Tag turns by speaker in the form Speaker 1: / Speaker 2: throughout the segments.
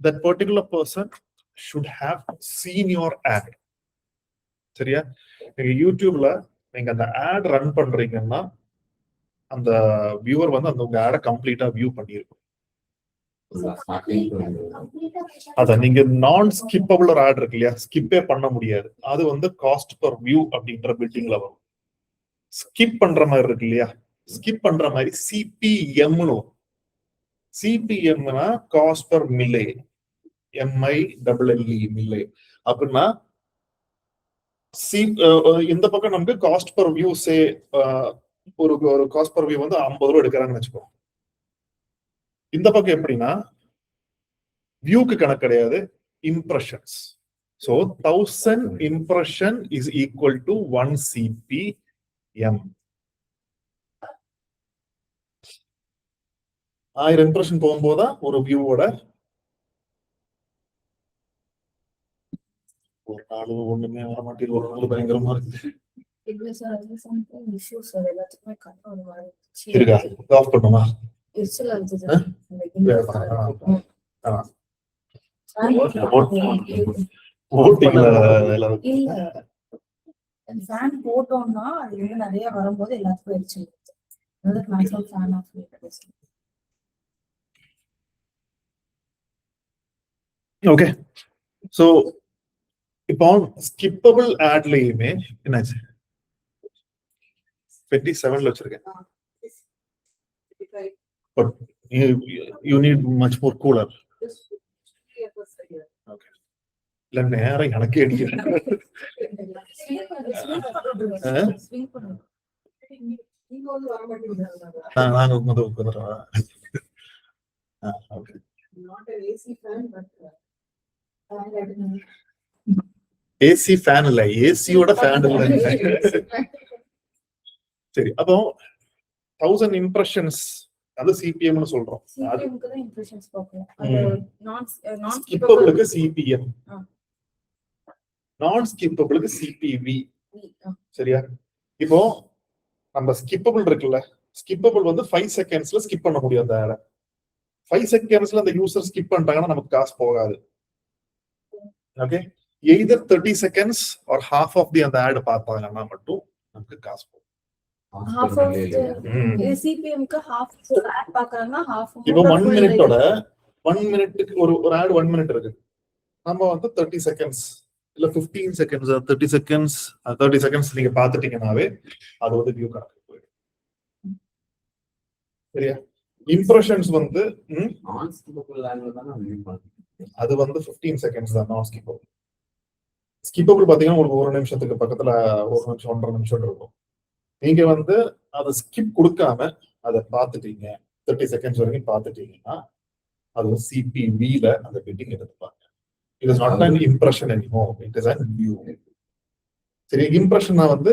Speaker 1: that particular person should have seen your ad. சரியா? நீங்க யூடியூப்ல நீங்க அந்த ad ரன் பண்றீங்கன்னா அந்த வியூவர் வந்து அந்த உங்க ஆட கம்ப்ளீட்டா வியூ பண்ணிருக்கும். அத நீங்க நான் ஸ்கிப்பபிள் ஒரு ஆட் இருக்கு இல்லையா, ஸ்கிப்பே பண்ண முடியாது, அது வந்து காஸ்ட் பர் வியூ அப்படின்ற பில்டிங்ல வரும். ஸ்கிப் பண்ற மாதிரி இருக்கு இல்லையா, ஸ்கிப் பண்ற மாதிரி சிபிஎம்னு. சிபிஎம்னா காஸ்ட் பர் மில்லே, MILLE மில்லே. அப்படின்னா இந்த பக்கம் நமக்கு காஸ்ட் பர் வியூ சே ஒரு காஸ்ட் பர் வியூ வந்து 50 ரூபாய் எடுக்கிறாங்கன்னு வச்சுக்கோ. இந்த பக்கம் எப்படின்னா வியூக்கு கணக்கு கிடையாது, impressions. So 1000 impression is equal to 1 CPM. 1000 impression போகும்போது ஒரு வியூவோட ஒரு நாலு ஒண்ணுமே வர மாட்டேங்குது, ஒரு நாள் பயங்கரமா இருக்கு. இருக்கா? ஆஃப் பண்ணுமா?
Speaker 2: போட்டோம்னா அது வந்து நிறைய வரும்போது எல்லாத்துக்கும் எரிச்சு.
Speaker 1: ஓகே, சோ இப்போ ஸ்கிப்பபிள் ஆட்லயுமே என்னாச்சு 27ல வச்சிருக்கேன். But you need much more cooler. Okay. இல்ல நேரம் எனக்கே அடிக்கிறேன். நாங்க முதல் உட்காந்துறோம். ஏசி ஃபேன் இல்ல, ஏசியோட ஃபேன் இல்ல. சரி, அப்போ 1000 இம்ப்ரெஷன்ஸ் அது சிபிஎம்னு சொல்றோம். ஸ்கிப்பபிளுக்கு சிபிஎம், நான் ஸ்கிப்பபிளுக்கு சிபிவி. சரியா? இப்போ நம்ம ஸ்கிப்பபிள் இருக்குல்ல, ஸ்கிப்பபிள் வந்து 5 செகண்ட்ஸ்ல ஸ்கிப் பண்ண முடியும். அந்த ஆட 5 செகண்ட்ஸ்ல அந்த யூசர் ஸ்கிப் பண்ணிட்டாங்கன்னா நமக்கு காசு போகாது. Okay, either 30 seconds or half of the அந்த ஆட் பார்த்தாங்கன்னா மட்டும் நமக்கு காசு போகும். இப்போ 1 மினிட்டோட 1 மினிட்டுக்கு ஒரு ஆட் 1 மினிட் இருக்கு, நம்ம வந்து 30 செகண்ட்ஸ் இல்ல 15 செகண்ட்ஸ் 30 செகண்ட்ஸ் நீங்க பாத்துட்டீங்கன்னாவே அது வந்து வியூ கணக்கு போயிடும். சரியா? இம்ப்ரெஷன்ஸ் வந்து அது வந்து 15 செகண்ட்ஸ் தான் நான் ஸ்கிப்பபிள். ஸ்கிப்பபிள் பாத்தீங்கன்னா உங்களுக்கு ஒரு நிமிஷத்துக்கு பக்கத்துல 1 நிமிஷம் 1.5 நிமிஷம் இருக்கும். நீங்க வந்து அதை ஸ்கிப் கொடுக்காம அதை பார்த்துட்டீங்க, 30 செகண்ட்ஸ் வரைக்கும் பார்த்துட்டீங்கன்னா அது சிபிவில அந்த பிட்டிங் எடுத்துப்பாங்க. It is not an impression anymore, it is a view. சரி, இம்ப்ரெஷனா வந்து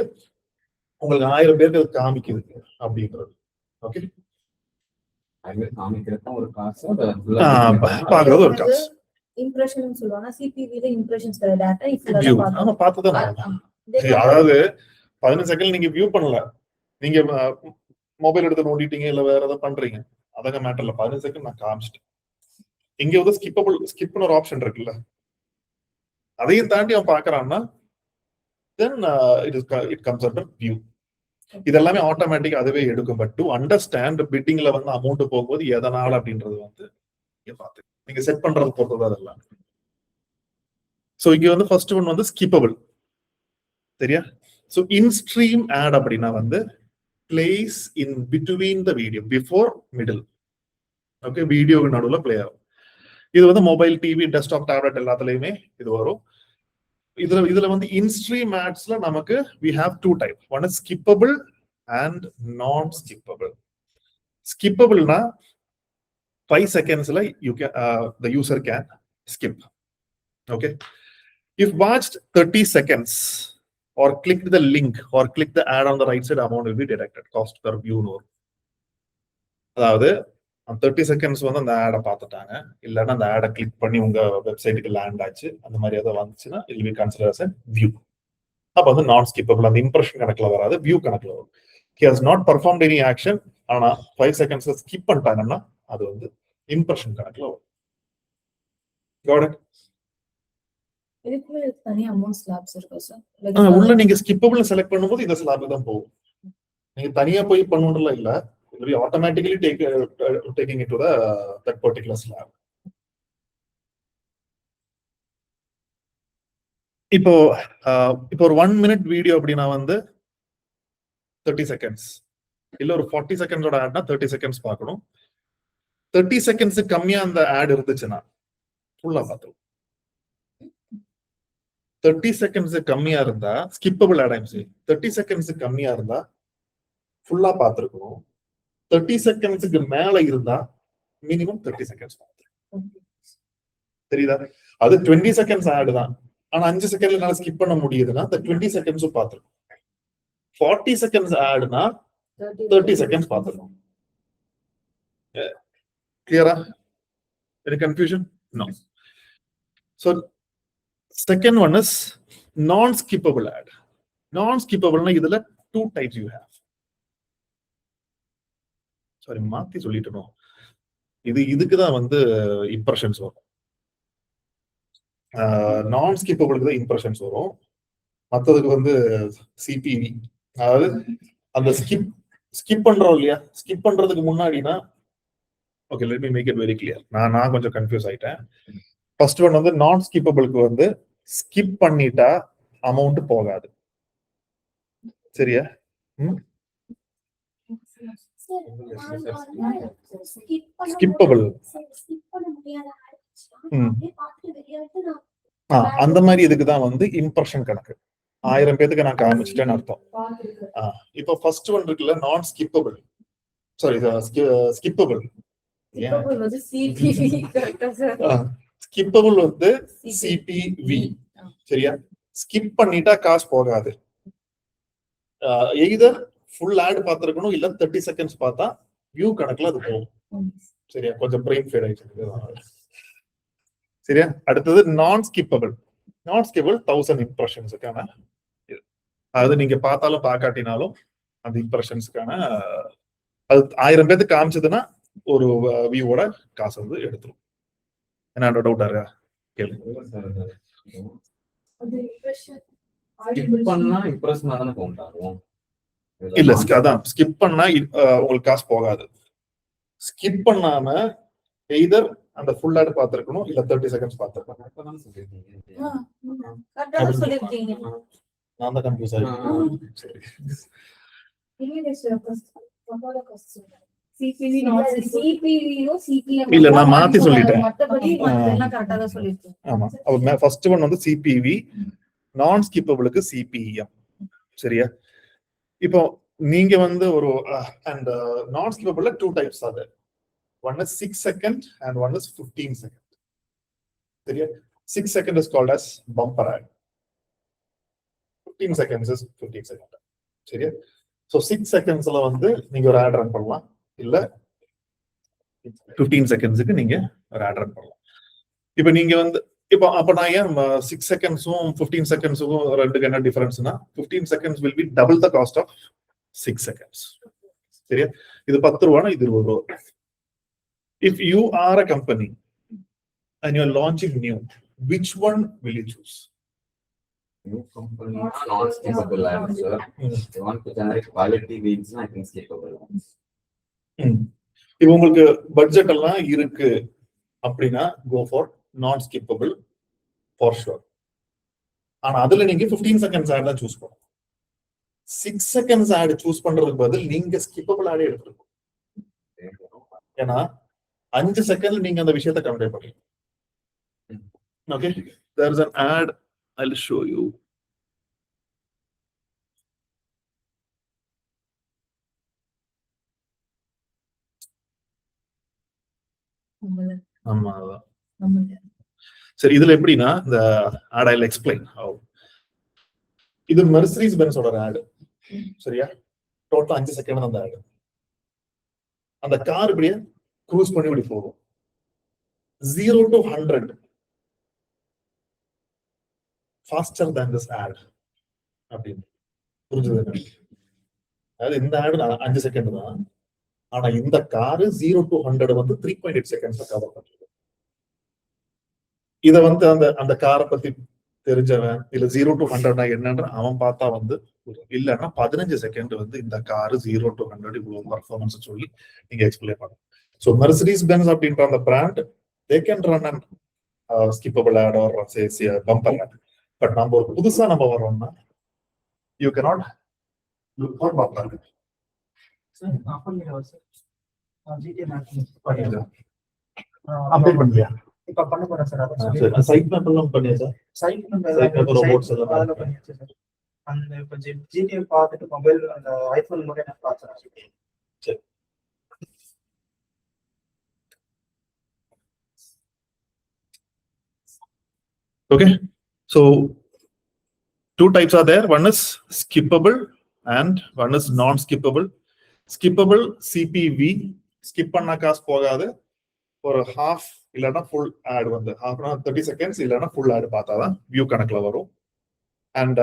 Speaker 1: உங்களுக்கு 1000 பேருக்கு அது காமிக்குது அப்படின்றது. ஓகே,
Speaker 3: ஒரு காசு
Speaker 1: பாக்குறது ஒரு காசு.
Speaker 2: இம்ப்ரெஷன் சொல்லுவாங்க, சிபிவில இம்ப்ரெஷன்ஸ் டேட்டா
Speaker 1: வியூ. ஆமா, பார்த்ததான். அதாவது 15 செகண்ட் நீங்க வியூ பண்ணல, நீங்க மொபைல் எடுத்து நோண்டிட்டீங்க இல்ல வேற ஏதாவது பண்றீங்க, அதங்க மேட்டர் இல்ல. 15 செகண்ட் நான் காமிச்சிட்டேன். இங்க வந்து ஸ்கிப்னு ஒரு ஆப்ஷன் இருக்குல்ல, அதையும் தாண்டி அவன் பாக்குறான்னா then it comes under view. இதெல்லாமே ஆட்டோமேட்டிக் அதுவே எடுக்கும். பட் டு அண்டர்ஸ்டாண்ட் பிட்டிங்ல வந்து அமௌண்ட் போகும்போது எதனால அப்படின்றது வந்து பார்த்து நீங்க செட் பண்றது பொறுத்தது அதெல்லாம். சோ இங்க வந்து ஃபர்ஸ்ட் ஒன் வந்து ஸ்கிப்பபிள். சரியா? சோ இன் ஸ்ட்ரீம் ஆட் அப்படின்னா வந்து place in between the video, before middle. Okay, video நடுவுல பிளே ஆகும். இது வந்து மொபைல், டிவி, டெஸ்க்டாப், டேப்லெட் எல்லாத்துலயுமே இது வரும். இதுல வந்து இன்ஸ்ட்ரீம் ஆட்ஸ்ல நமக்கு we have two type. One is skippable and non-skippable. Skippable na 5 seconds la you can the user can skip. Okay, if watched 30 seconds or clicked the link or click the ad on the right side, amount will be deducted, cost per view. No, அதாவது 30 seconds வந்து அந்த ஆடை பார்த்துட்டாங்க, இல்லைன்னா அந்த ஆடை click பண்ணி உங்க வெப்சைட்டுக்கு லேண்ட் ஆச்சு, அந்த மாதிரி ஏதாவது வந்துச்சுன்னா it will be considered as a view. அப்ப வந்து நான் ஸ்கிப்பபிள், அந்த இம்ப்ரெஷன் கணக்குல வராது, வியூ கணக்குல வரும். he has not performed any action, ஆனா 5 செகண்ட்ஸ் ஸ்கிப் பண்ணிட்டாங்கன்னா அது வந்து இம்ப்ரெஷன் கணக்குல வரும். Got it?
Speaker 2: இதுக்குள்ள தனி அமௌண்ட் ஸ்லாப்ஸ் இருக்கா சார்?
Speaker 1: உள்ள நீங்க ஸ்கிப்பபிள் செலக்ட் பண்ணும்போது இந்த ஸ்லாப் தான் போகும். நீங்க தனியா போய் பண்ணணும்ல இல்ல, இது automatically taking it to that particular slab. இப்போ ஒரு 1 minute வீடியோ அப்படின்னா வந்து 30 seconds இல்ல ஒரு 40 செகண்ட்ஸோட ஆட்னா 30 செகண்ட்ஸ் பார்க்கணும். 30 செகண்ட்ஸ் கம்மியா அந்த ஆட் இருந்துச்சுன்னா ஃபுல்லா பார்த்துரும். 30 செகண்ட்ஸ் கம்மியா இருந்தா ஸ்கிப்பபிள் ஆட் ஆயிடுச்சு. 30 செகண்ட்ஸ் கம்மியா இருந்தா ஃபுல்லா பார்த்துருக்கணும். 30 செகண்ட்ஸுக்கு மேல இருந்தா மினிமம் 30 செகண்ட்ஸ் பார்த்துருக்கணும். தெரியுதா? அது 20 செகண்ட்ஸ் ஆட் தான். ஆனா 5 செகண்ட்ல என்னால ஸ்கிப் பண்ண முடியுதுன்னா அந்த 20 செகண்ட்ஸும் பார்த்துருக்கணும். 40 செகண்ட்ஸ் ஆடுனா 30 செகண்ட்ஸ் பார்த்துருக்கணும். கிளியரா? Any confusion? No. So second one is non-skippable ad. Non-skippable na idhula 2 types you have. Sorry, மாத்தி சொல்லிட்டேனோ. இதுக்கு தான் வந்து இம்ப்ரெஷன்ஸ் வரும். நான் ஸ்கிப்பபிளுக்கு தான் இம்ப்ரெஷன்ஸ் வரும். மற்றதுக்கு வந்து சிபிவி, அதாவது அந்த ஸ்கிப் பண்றோம் இல்லையா, ஸ்கிப் பண்றதுக்கு முன்னாடினா okay, let me make it very clear. நான் கொஞ்சம் கன்ஃபியூஸ் ஆயிட்டேன். ஃபர்ஸ்ட் ஒன் வந்து நான் ஸ்கிப்பபிளுக்கு வந்து ஸ்கிப் பண்ணிட்டா அமௌண்ட் போகாது. சரியா? ஸ்கிப்பபிள் அந்த மாதிரி இதுக்கு தான் வந்து இம்ப்ரெஷன் கணக்கு. 1000 பேருக்கு நான் காமிச்சிட்டேன்னு அர்த்தம். இப்போ ஃபர்ஸ்ட் ஒன் இருக்குல்ல, நான் ஸ்கிப்பபிள், சாரி ஸ்கிப்பபிள். ஸ்கிப்பபிள் வந்து சிபிவி. சரியா? ஸ்கிப் பண்ணிட்டா காசு போகாது. எய்தர் ஃபுல் ஆட் பார்த்திருக்கணும், இல்ல 30 செகண்ட்ஸ் பார்த்தா வியூ கணக்குல அது போகும். சரியா? கொஞ்சம் பிரெயின் ஃபேட் ஆயிடுச்சு. சரியா? அடுத்தது நான் ஸ்கிப்பபிள். நான் ஸ்கிப்பபிள் 1000 இம்ப்ரெஷன்ஸுக்கான, அதாவது நீங்க பார்த்தாலும் பார்க்காட்டினாலும் அந்த இம்ப்ரெஷன்ஸ்க்கான, அது 1000 பேருக்கு காமிச்சதுன்னா ஒரு வியூவோட காசு வந்து எடுத்துரும். என்ன டவுட்டா இருக்கா? கேளுங்க. இல்ல, அதான் ஸ்கிப் பண்ணா உங்களுக்கு காசு போகாது. ஸ்கிப் பண்ணாம எய்தர் அந்த ஃபுல் ஆட் பார்த்திருக்கணும், இல்ல 30 செகண்ட்ஸ் பார்த்திருக்கணும். நான் தான் கன்ஃபியூஸ் ஆயிட்டேன். சரி, இல்ல நான் மாத்தி சொல்லிட்டேன். ஆமா, ஃபர்ஸ்ட் ஒன் வந்து சிபிவி, நான் ஸ்கிப்பபிளுக்கு சிபிஎம். சரியா? இப்போ நீங்க வந்து ஒரு அண்ட் நான் ஸ்கிப்பபிள்ல 2 டைப்ஸ் அது. One is 6 seconds and one is 15 seconds. சரியா? 6 seconds is called as bumper ad. 15 seconds is 15 seconds. சரியா? So 6 secondsல வந்து நீங்க ஒரு ad run பண்ணலாம், இல்ல 15 secondsக்கு நீங்க ஒரு ad run பண்ணலாம். இப்போ நீங்க வந்து அப்ப நான் ஏன் 6 செகண்ட்ஸும் 15 செகண்ட்ஸுக்கும் ரெண்டுக்கு என்ன டிஃபரன்ஸ்னா, 15 seconds will be double the cost of 6 seconds. சரியா? இது 10 ரூபானா இது 20 ரூபா. If you are a company and you're launching new, which one will you choose?
Speaker 3: New company, non-skippable ads, sir. You want to generate quality leads, I think skippable ads.
Speaker 1: இப்போ உங்களுக்கு budget எல்லாம் இருக்கு அப்படின்னா go for non-skippable for sure. ஆனா அதுல நீங்க 15 seconds ad தான் choose பண்ணணும். 6 seconds ad சூஸ் பண்றதுக்கு பதில் நீங்க skippable ad எடுத்துக்கணும். ஏன்னா 5 செகண்ட்ல நீங்க அந்த விஷயத்தை கன்வே பண்ணீங்க. Okay, there is an ad, I'll show you. ஆமா, சரி. இதுல எப்படின்னா இந்த ad I'll explain how. இது மெர்சிடிஸ் பென்ஸோட ad. சரியா? டோட்டல் 5 செகண்ட் அந்த ad. அந்த கார் இப்படியே க்ரூஸ் பண்ணி இப்படி போகும். 0 to 100 faster than this ad. அப்படின்னு புரிஞ்சது? அதாவது இந்த ad 5 செகண்ட் தான், ஆனா இந்த காரு 0 to 100 வந்து 3.8 செகண்ட்ஸ் கவர் பண்ணுது. இத வந்து அந்த அந்த காரை பத்தி தெரிஞ்சவன் இல்ல 0 to 100 என்னன்ற அவன் பார்த்தா வந்து இல்லன்னா 15 செகண்ட் வந்து இந்த காரு 0 to 100 இவ்வளவு பர்ஃபார்மன்ஸ் சொல்லி நீங்க எக்ஸ்பிளைன் பண்ணணும். ஸோ மெர்சிடிஸ் பென்ஸ் அப்படின்ற அந்த brand they can run and skippable ad or bumper ad. But நம்ம ஒரு புதுசா நம்ம வரோம்னா you cannot look for bumper. Update பண்ணலையா?
Speaker 4: இப்ப பண்ண போறேன் சார். அதான்
Speaker 1: சைட் மேப் எல்லாம் பண்ணியாச்சா?
Speaker 4: சைட்
Speaker 1: robots எல்லாம்
Speaker 4: அதெல்லாம் பண்ணியாச்சு சார். அந்த இப்ப ஜிடிஏ பார்த்துட்டு மொபைல் அந்த ஐபோன் மட்டும் நான் பார்த்தேன்.
Speaker 1: சரி. Okay, so two types are there. One is skippable and one is non-skippable. Skippable CPV skip பண்ணா காசு போகாது. ஒரு half இல்லனா full ad வந்து half 30 seconds இல்லனா full ad பார்த்தாதான் view கணக்குல வரும். And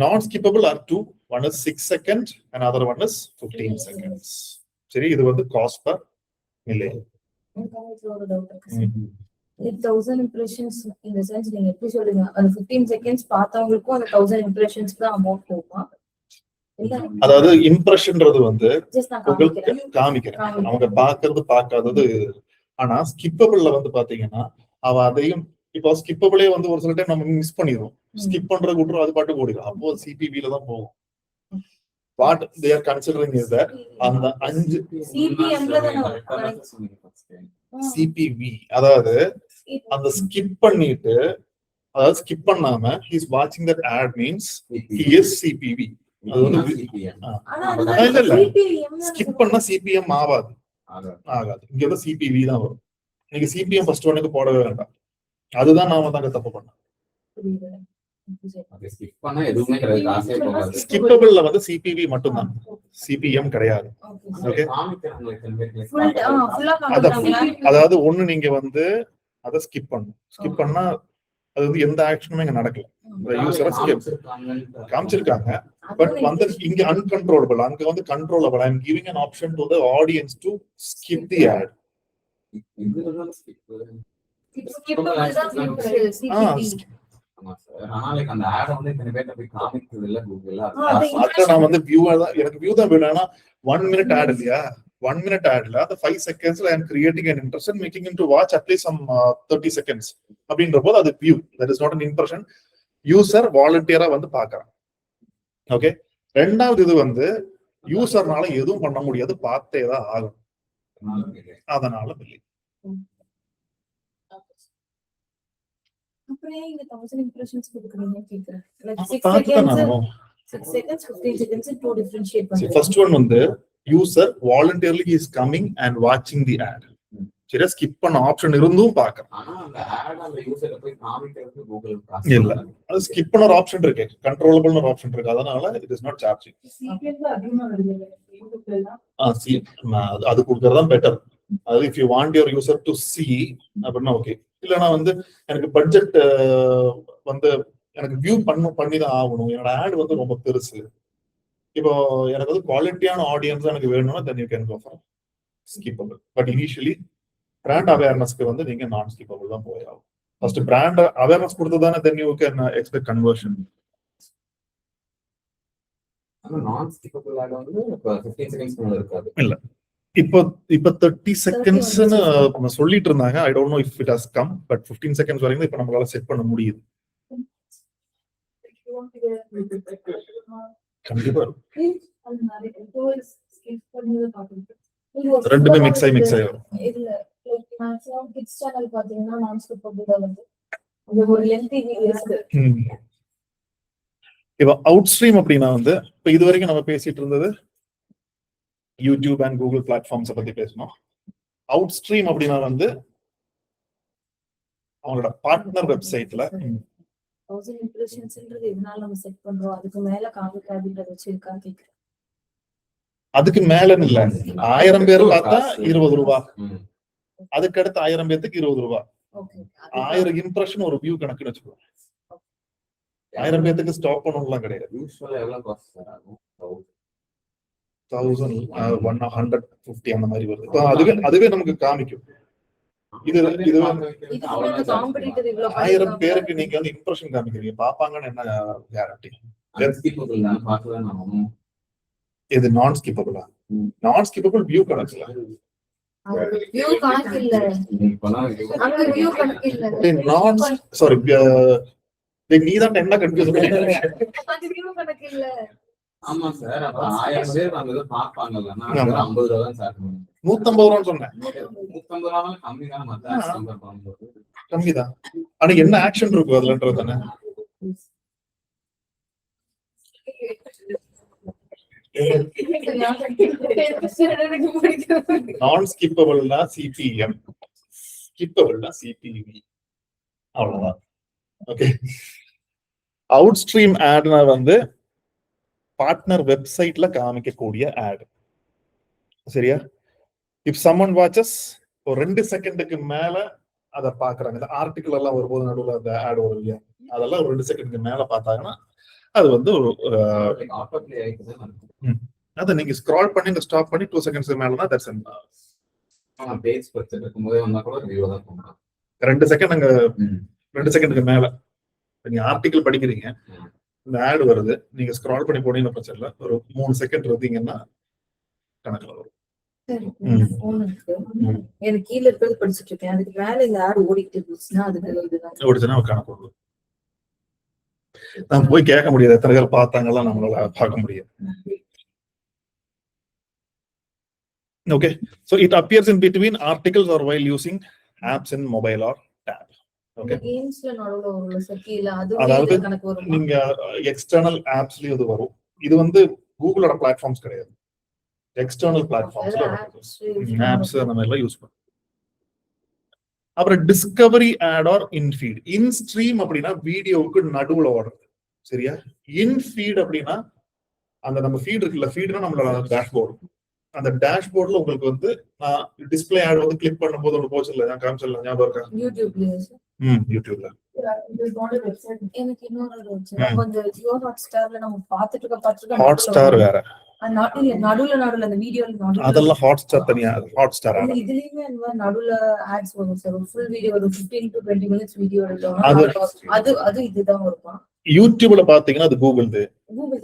Speaker 1: non-skippable are two. One is 6 seconds and other one is 15 seconds. சரி, இது வந்து cost per million.
Speaker 2: ஒரு டவுட் இருக்கு. 1000 impressions in the sense நீங்க எப்படி சொல்றீங்க? அந்த 15 seconds பார்த்தவங்களுக்கும் அந்த 1000 impressions தான் அமௌண்ட் போகுமா?
Speaker 1: அதாவது இம்ப்ரெஷன்ன்றது வந்து
Speaker 2: ஜஸ்ட் நான்
Speaker 1: உங்களுக்கு காமிக்கிறேன், அவங்க பாக்குறது பார்க்காதது. ஆனா ஸ்கிப்பபிள்ல வந்து பாத்தீங்கன்னா அவ அதையும் இப்போ ஸ்கிப்பபிளே வந்து ஒரு சில டைம் நம்ம மிஸ் பண்ணிடுவோம். ஸ்கிப் பண்ற கூட்டம் அது பாட்டு ஓடிடும். அப்போ சிபிவில தான் போகும். What they are considering is that அந்த 5 சிபிவி அதாவது அந்த ஸ்கிப் பண்ணிட்டு அதாவது ஸ்கிப் பண்ணாம he is watching that ad means he is CPV. அது வந்து இல்ல ஸ்கிப் பண்ணா சிபிஎம் ஆகாது. இங்க வந்து சிபிவி தான் வரும். நீங்க சிபிஎம் ஃபர்ஸ்ட் ஒன்னுக்கு போடவே வேண்டாம். அதுதான் நாம தான் தப்பு பண்ணோம். ஸ்கிப்பபிள்ல வந்து சிபிவி மட்டும் தான், சிபிஎம் கிடையாது. ஓகே, அதாவது ஒண்ணு நீங்க வந்து அதை ஸ்கிப் பண்ணணும். ஸ்கிப் பண்ணா அது வந்து எந்த ஆக்ஷனுமே இங்க நடக்கல. யூசரை ஸ்கிப் காமிச்சிருக்காங்க, பட் வந்து இங்க அன்கண்ட்ரோலபிள், அங்க வந்து controllable. I am giving an option to the audience to skip the ad. நான் வந்து வியூவர் தான், எனக்கு வியூ தான் வேணும்னா 1 minute ad இல்லையா, 1 minute adல அந்த 5 secondsல I am creating an interest and making him to watch at least some 30 seconds அப்படின்ற போது அது view, that is not an impression. User வாலண்டியரா வந்து பாக்குறான். ஓகே, ரெண்டாவது இது வந்து யூசர்னால எதுவும் பண்ண முடியாது, பார்த்தே தான் ஆகும். அதனால பில்லி.
Speaker 2: அப்புறம் இந்த 1000 impressions கொடுக்குறீங்க கேக்குறேன். Like 6 seconds 15 seconds to differentiate பண்ணுங்க.
Speaker 1: First one வந்து user voluntarily is coming and watching the ad. சரியா, ஸ்கிப் பண்ண ஆப்ஷன் இருந்தும் பார்க்கறேன்.
Speaker 3: ஆனா அந்த ஆட் அந்த யூசரை போய் காமிக்கிறதுக்கு கூகுள்
Speaker 1: இல்ல, அது ஸ்கிப் பண்ண ஒரு ஆப்ஷன் இருக்கு, கண்ட்ரோலபிள் ஒரு ஆப்ஷன் இருக்கு. அதனால it is not charging. அது கொடுக்கறதா பெட்டர். அது if you want your user to see அப்படின்னா ஓகே. இல்லைன்னா வந்து எனக்கு பட்ஜெட் வந்து எனக்கு வியூ பண்ணி தான் ஆகணும், என்னோட ஆட் வந்து ரொம்ப பெருசு, இப்போ எனக்கு வந்து குவாலிட்டியான ஆடியன்ஸ் எனக்கு வேணும்னா then you can go for skippable. But initially brand அவேர்னஸ்க்கு வந்து நீங்க நான் ஸ்கிப்பபிள் தான் போய் ஆகும். ஃபர்ஸ்ட் பிராண்ட் அவேர்னஸ் கொடுத்ததானே then you can expect conversion.
Speaker 3: ஆனா நான் ஸ்கிப்பபிள் ஆட் வந்து 15 செகண்ட்ஸ் மேல இருக்காது.
Speaker 1: இல்ல, இப்போ 30 செகண்ட்ஸ்னு சொல்லிட்டு இருந்தாங்க. I don't know if it has come, but 15 seconds வரைக்கும் இப்ப நம்மளால செட் பண்ண முடியுது. கண்டிப்பா ரெண்டுமே மிக்ஸ் ஆகி வரும்.
Speaker 2: இல்ல மேக்ஸிமம் கிட்ஸ் சேனல் பாத்தீங்கன்னா நான் ஸ்கிப்பபிள் வந்து ஒரு லென்த்தி இருக்கு.
Speaker 1: இப்போ அவுட் ஸ்ட்ரீம் அப்படின்னா வந்து இப்போ இது வரைக்கும் நம்ம பேசிட்டு இருந்தது யூடியூப் அண்ட் கூகுள் பிளாட்ஃபார்ம்ஸை பத்தி பேசணும். அவுட் ஸ்ட்ரீம் அப்படின்னா வந்து அவங்களோட பார்ட்னர் வெப்சைட்ல
Speaker 2: 1000 impressionsன்றது இதனால நம்ம செட் பண்றோம், அதுக்கு மேல காமிக்காதுன்றத வச்சிருக்கா கேக்குறேன்.
Speaker 1: அதுக்கு மேலன்னு இல்ல, 1000 பேர் பார்த்தா 20 ரூபாய், அதுக்கு அடுத்து 1000 பேருக்கு 20 ரூபாய். 1000 இம்ப்ரெஷன் ஒரு வியூ கணக்குன்னு வச்சுக்கோங்க. 1000 பேருக்கு ஸ்டாப் பண்ணணும்லாம் கிடையாது.
Speaker 3: யூசுவலா எவ்வளவு காஸ்ட் ஆகும்?
Speaker 1: 1000 150 அந்த மாதிரி வருது. அதுவே நமக்கு காமிக்கும். இது இது
Speaker 2: இதுக்கு காம்படிட்டர் இவ்வளவு
Speaker 1: 1000 பேருக்கு நீங்க வந்து இம்ப்ரெஷன் காமிக்கிறீங்க, பாப்பாங்கன்னு என்ன கேரண்டி? இது நான் ஸ்கிப்பபிளா? நான் ஸ்கிப்பபிள் வியூ கணக்குல
Speaker 2: வியூ கணக்கு இல்ல, அங்க வியூ கணக்கு இல்ல,
Speaker 1: நான் சாரி நீதான் என்ன கன்ஃபியூஸ் பண்ணி
Speaker 2: அது வியூ கணக்கு இல்ல.
Speaker 3: ஆமா சார், அப்ப 1000 பேர் வந்து பாப்பாங்கல்ல, 50 ரூபா தான் சார்.
Speaker 1: 150 ரூபான்னு சொன்னேன்.
Speaker 3: 150 ரூபா கம்மி தான், மத்த
Speaker 1: கம்மிதான். ஆனா என்ன ஆக்ஷன் இருக்கும் அதுலன்றது தானே. நான் ஸ்கிப்பபிள்னா சிபிஎம், ஸ்கிப்பபிள்னா சிபிவி, அவ்வளவுதான். ஓகே. அவுட் ஸ்ட்ரீம் ஆட்னா வந்து பார்ட்னர் வெப்சைட்ல காமிக்கக்கூடிய ஆட். சரியா? இப் சம்மன் வாட்சஸ் ஒரு 2 செகண்டுக்கு மேல அதை பாக்குறாங்க, இந்த ஆர்டிகிள் எல்லாம் வரும்போது நடுவில் அந்த ஆட் வரும் இல்லையா, அதெல்லாம் ஒரு 2 செகண்டுக்கு மேல பார்த்தாங்கன்னா அது வந்து அதை நீங்க ஸ்க்ரால் பண்ணி ஸ்டாப் பண்ணி 2 செகண்ட்ஸ் மேலனா தட்ஸ் an
Speaker 3: பேஜ் பத்தி இருக்கும்போது வந்தா கூட ரிவ்யூ தான் பண்ணுவாங்க.
Speaker 1: 2 செகண்ட் அங்க 2 செகண்டுக்கு மேல நீங்க ஆர்டிகிள் படிக்கிறீங்க, இந்த ஆட் வருது, நீங்க ஸ்க்ரால் பண்ணி போனீங்கன்னா பிரச்சனை இல்லை, ஒரு 3 செகண்ட் இருந்தீங்கன்னா கணக்குல வரும்.
Speaker 2: எனக்கு கீழே இருக்கிறது படிச்சுட்டு இருக்கேன், அதுக்கு மேல இந்த ஆட் ஓடிட்டு இருந்துச்சுன்னா அதுக்கு
Speaker 1: ஓடிச்சுன்னா கணக்கு வரும். நான் போய் கேட்க முடியாது எத்தனை பேர் பார்த்தாங்கலாம் நம்மளால பார்க்க முடியாது. Okay, so it appears in between articles or while using apps in mobile or tab. Okay, அதாவது நீங்க எக்ஸ்டர்னல் ஆப்ஸ்லயும் இது வரும். இது வந்து கூகுளோட பிளாட்ஃபார்ம்ஸ் கிடையாது, எக்ஸ்டர்னல் பிளாட்ஃபார்ம்ஸ்ல ஆப்ஸ் அந்த மாதிரி எல்லாம் யூஸ் பண்ணும். அப்புறம் டிஸ்கவரி ஆட் ஆர் இன்ஃபீட். இன் ஸ்ட்ரீம் அப்படின்னா வீடியோவுக்கு நடுவுல ஓடுறது. சரியா? இன்ஃபீட் அப்படின்னா அந்த நம்ம ஃபீட் இருக்குல்ல, ஃபீட்னா நம்மளோட டேஷ்போர்டு. அந்த டேஷ்போர்ட்ல உங்களுக்கு வந்து நான் டிஸ்பிளே ஆட் வந்து கிளிக் பண்ணும்போது ஒன்று போச்சு இல்லை, நான் காமிச்சிடலாம், ஞாபகம் இருக்கா? யூடியூப்ல
Speaker 2: எனக்கு இன்னொரு ஜியோ ஹாட்ஸ்டார்ல நம்ம பாத்துட்டு இருக்க
Speaker 1: ஹாட்ஸ்டார் வேற,
Speaker 2: நடுவுல அந்த வீடியோல
Speaker 1: அதெல்லாம் ஹாட்ஸ்டார் தனியா. ஹாட்ஸ்டார்
Speaker 2: இதுலயுமே நடுவுல ஆட்ஸ் வரும் சார், ஃபுல் வீடியோ ஒரு 15 to 20 minutes வீடியோ எடுத்தோம், அது இதுதான் இருக்கும்.
Speaker 1: யூடியூப்ல பாத்தீங்கன்னா அது கூகுள்து.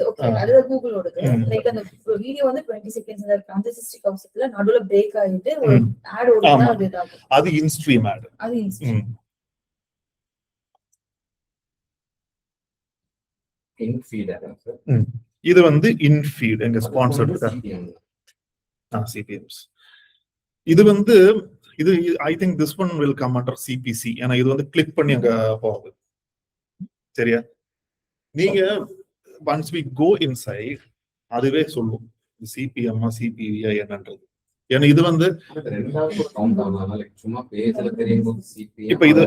Speaker 2: ஓகே, அது கூகுளோடது. லைக் அந்த வீடியோ வந்து 20 செகண்ட்ஸ்ல இருக்கு, அந்த 60 கவுஸ்ல நடுவுல பிரேக் ஆயிட்டு ஒரு ஆட் ஓடுனா
Speaker 1: அது இன் ஸ்ட்ரீம் ஆட்.
Speaker 2: அது இன் ஸ்ட்ரீம்.
Speaker 3: In-feed add.
Speaker 1: இது வந்து இன்ஃபீட் எங்க ஸ்பான்சர்ட் சிபிஎம்ஸ். இது வந்து இது I think this one will come under CPC, ஏன்னா இது வந்து கிளிக் பண்ணி அங்க போகுது. சரியா? நீங்க once we go inside அதுவே சொல்லும் சிபிஎம் சிபிவியா என்னன்றது. ஏன்னா இது வந்து
Speaker 3: சும்மா பேஜ்ல தெரியும் சிபிஎம்.
Speaker 1: இப்போ இது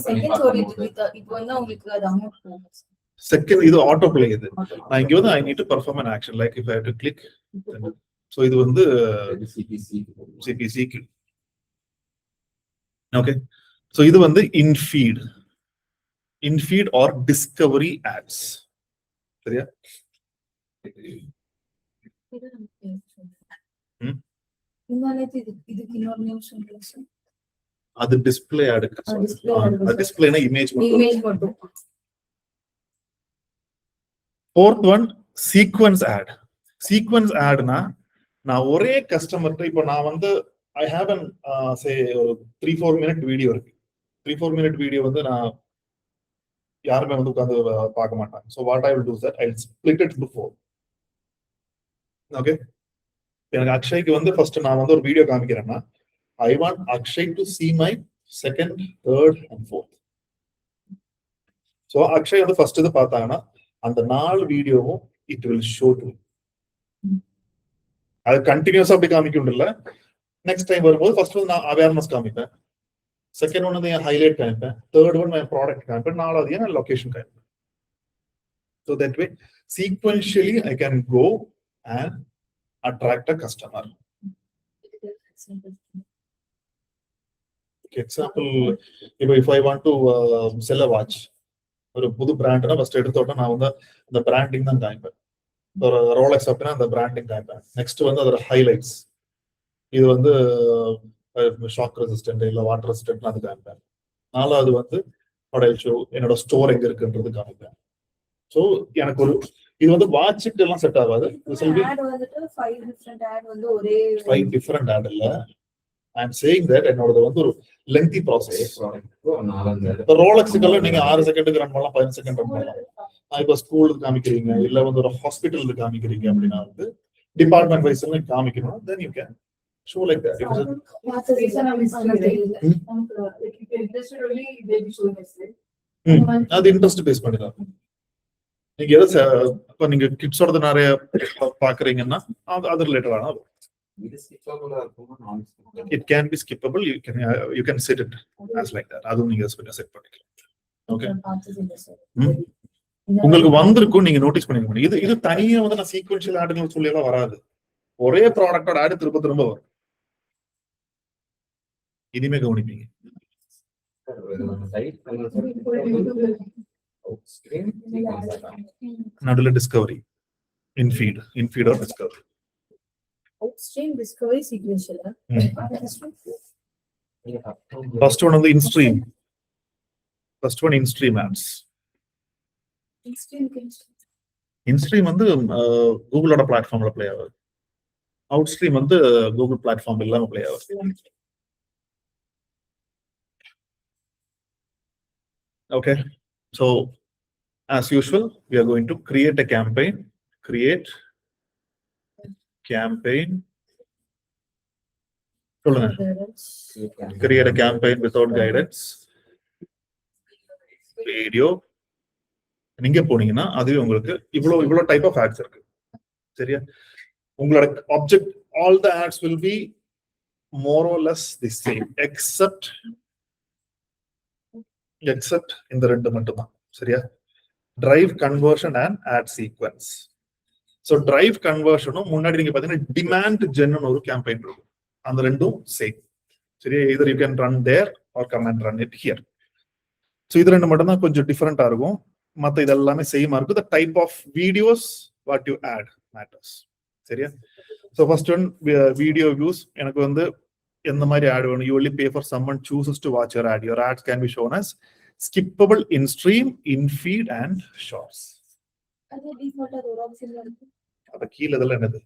Speaker 2: செகண்ட்ஸ் ஓடிட்டு இப்போ வந்து உங்களுக்கு அது அமௌண்ட் போகும்.
Speaker 1: செகண்ட் இது ஆட்டோ பிளே. இது நான் இங்க வந்து I need to perform an action like if I have to click. So இது வந்து சிபிசி. ஓகே, சோ இது வந்து இன்ஃபீட் ஆர் டிஸ்கவரி ஆட்ஸ். சரியா? அது டிஸ்பிளே ஆடுக்கு. டிஸ்பிளேனா இமேஜ் மட்டும். Fourth one sequence ad. Sequence ஆட்னா நான் ஒரே கஸ்டமர்கிட்ட இப்போ நான் வந்து I have an say 3-4 minute video இருக்கு. 3-4 மினிட் வீடியோ வந்து நான் யாருமே வந்து உட்கார்ந்து பார்க்க மாட்டாங்க. So what I will do that I will split it into 4. Okay, எனக்கு அக்ஷய்க்கு வந்து ஃபர்ஸ்ட் நான் வந்து ஒரு வீடியோ காமிக்கிறேன்னா I want Akshay to see my second, third and fourth. So Akshay வந்து ஃபர்ஸ்ட் இது பார்த்தாங்கன்னா அந்த 4 வீடியோவும் இட் வில் ஷோ டு. அது கண்டினியூஸா அப்படி காமிக்கும் இல்ல. நெக்ஸ்ட் டைம் வரும்போது ஃபர்ஸ்ட் வந்து நான் அவேர்னஸ் காமிப்பேன், செகண்ட் ஒன் வந்து என் ஹைலைட் காமிப்பேன், தேர்ட் ஒன் என் ப்ராடக்ட் காமிப்பேன், நாலாவது என் லொகேஷன் காமிப்பேன். So that way sequentially I can go and attract a customer. Example, if I want to sell a watch, ஒரு புது பிராண்ட்னா ஃபர்ஸ்ட் எடுத்தோட நான் வந்து அந்த பிராண்டிங் தான் காமிப்பேன். ஒரு ரோலெக்ஸ் அப்படின்னா அந்த பிராண்டிங் காமிப்பேன். நெக்ஸ்ட் வந்து அதோட ஹைலைட்ஸ். இது வந்து ஷாக் ரெசிஸ்டன்ட் இல்ல வாட்டர் ரெசிஸ்டன்ட் அது காமிப்பேன். 4வது வந்து என்னோட ஸ்டோர் எங்க இருக்குன்றது காமிப்பேன். ஸோ எனக்கு ஒரு இது வந்து வாட்சிட்டு எல்லாம் செட் ஆகாது.
Speaker 2: ஆட் வந்துட்டு 5 டிஃபரண்ட் ஆட் வந்து ஒரே
Speaker 1: 5 டிஃபரண்ட் ஆட் இல்ல. ஐ அம் சேயிங் தட் என்னோடது வந்து ஒரு லெங்தி ப்ராசஸ். ரோலக்ஸுக்கெல்லாம் நீங்க 6 செகண்டுக்கு ரன் பண்ணலாம், 15 செகண்ட் ரன் பண்ணலாம். இப்ப ஸ்கூலுக்கு காமிக்கிறீங்க இல்ல வந்து ஒரு ஹாஸ்பிட்டலுக்கு காமிக்கிறீங்க அப்படின்னா வந்து டிபார்ட்மெண்ட் வைஸ் காமிக்கணும். Then you can show like that. அது இன்ட்ரெஸ்ட் பேஸ் பண்ணிதான். நீங்க எதை இப்ப நீங்க கிட்ஸோட நிறைய பாக்குறீங்கன்னா அது ரிலேட்டடான it can be skippable. You can set it as like that. அதுவும் நீங்க செட் பண்ணிக்கலாம். ஓகே, உங்களுக்கு வந்திருக்கும், நீங்க நோட்டீஸ் பண்ணிருக்க. இது தனியா வந்து நான் சீக்வென்ஷியல் ஆடுன்னு சொல்லி எல்லாம் வராது. ஒரே ப்ராடக்டோட ஆடு திரும்ப திரும்ப வரும். இனிமே கவனிப்பீங்க. நடுல discovery, infeed or discovery.
Speaker 2: Outstream discovery sequential.
Speaker 1: First one வந்து instream. First one instream ads. Instream வந்து கூகுளோட பிளாட்ஃபார்ம்ல ப்ளே ஆகுது. அவுட்ஸ்ட்ரீம் வந்து கூகுள் பிளாட்ஃபார்ம் இல்லாம ப்ளே ஆகுது. Okay, so as usual we are going to create a campaign. Create campaign. Create a campaign without guidance. Video. நீங்க போனீங்கன்னா அதுவே உங்களுக்கு இவ்வளவு டைப் ஆஃப் ஆட்ஸ் இருக்கு. சரியா? உங்களோட object, all the ads will be more or less the same except இந்த ரெண்டு மட்டும் தான். சரியா? Drive conversion and ad sequence. So drive கன்வர்ஷனும் முன்னாடி நீங்க பாத்தீங்கன்னா டிமாண்ட் ஜென் ஒரு கேம்பெயின் இருக்கும். அந்த ரெண்டும் சேம். சரியா? either you can run there or come and run it here. So இது ரெண்டு மட்டும் தான் கொஞ்சம் டிஃபரெண்டா இருக்கும். மற்ற இதெல்லாமே சேமா இருக்கும். the type of videos what you add matters. சரியா? So first one video views. எனக்கு வந்து எந்த மாதிரி ஆட் வேணும்? you only pay for someone chooses to watch your ad. Your ads can be shown as skippable, in stream, in feed and shorts.
Speaker 2: அது டிஃபால்ட்டா ஒரு option இருக்கு.
Speaker 1: அத கீழ இதெல்லாம் என்னது?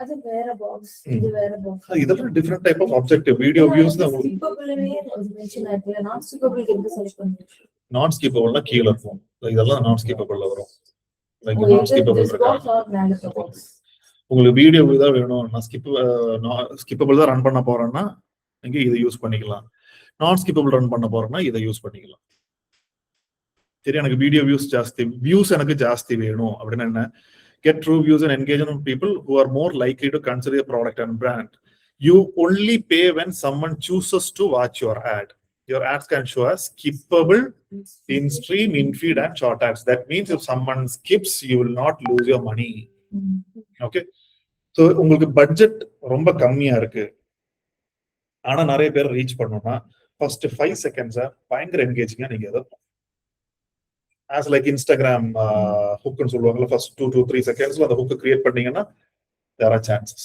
Speaker 2: அது வேற பாக்ஸ், இது வேற பாக்ஸ்.
Speaker 1: இதெல்லாம் different type of objective video views தான் உங்களுக்கு.
Speaker 2: ஸ்கிப்பபிள்னே மென்ஷன் ஆயிருக்கு. நான் ஸ்கிப்பபிள் எப்படி செலக்ட் பண்ணுவீங்க?
Speaker 1: நான் ஸ்கிப்பபிள்னா கீழ இருக்கும். இதெல்லாம் நான் ஸ்கிப்பபிள்ல வரும். லைக் நான் ஸ்கிப்பபிள் இருக்கா? உங்களுக்கு வீடியோ தான் வேணும், நான் ஸ்கிப்பபிள் தான் ரன் பண்ண போறேன்னா நீங்க இதை யூஸ் பண்ணிக்கலாம். நான் ஸ்கிப்பபிள் ரன் பண்ண போறேன்னா இதை யூஸ் பண்ணிக்கலாம். சரி, எனக்கு வீடியோ வியூஸ் எனக்கு ஜாஸ்தி வேணும் அப்படின்னா என்ன? get true views and engagement of people who are more likely to consider your product and brand. You only pay when someone chooses to watch your ad. Your ads can show as skippable, in stream, in feed and short ads. That means if someone skips, you will not lose your money. Okay, so உங்களுக்கு budget ரொம்ப கம்மியா இருக்கு, ஆனா நிறைய பேர் reach பண்ணணும்னா first 5 seconds பயங்கர என்கேஜிங்கா நீங்க எதை ஆஸ் லைக் இன்ஸ்டாகிராம் ஹுக்னு சொல்லுவாங்கல்ல, ஃபர்ஸ்ட் 2 to 3 செகண்ட்ஸ்ல அந்த ஹுக் கிரியேட் பண்ணீங்கன்னா there are chances.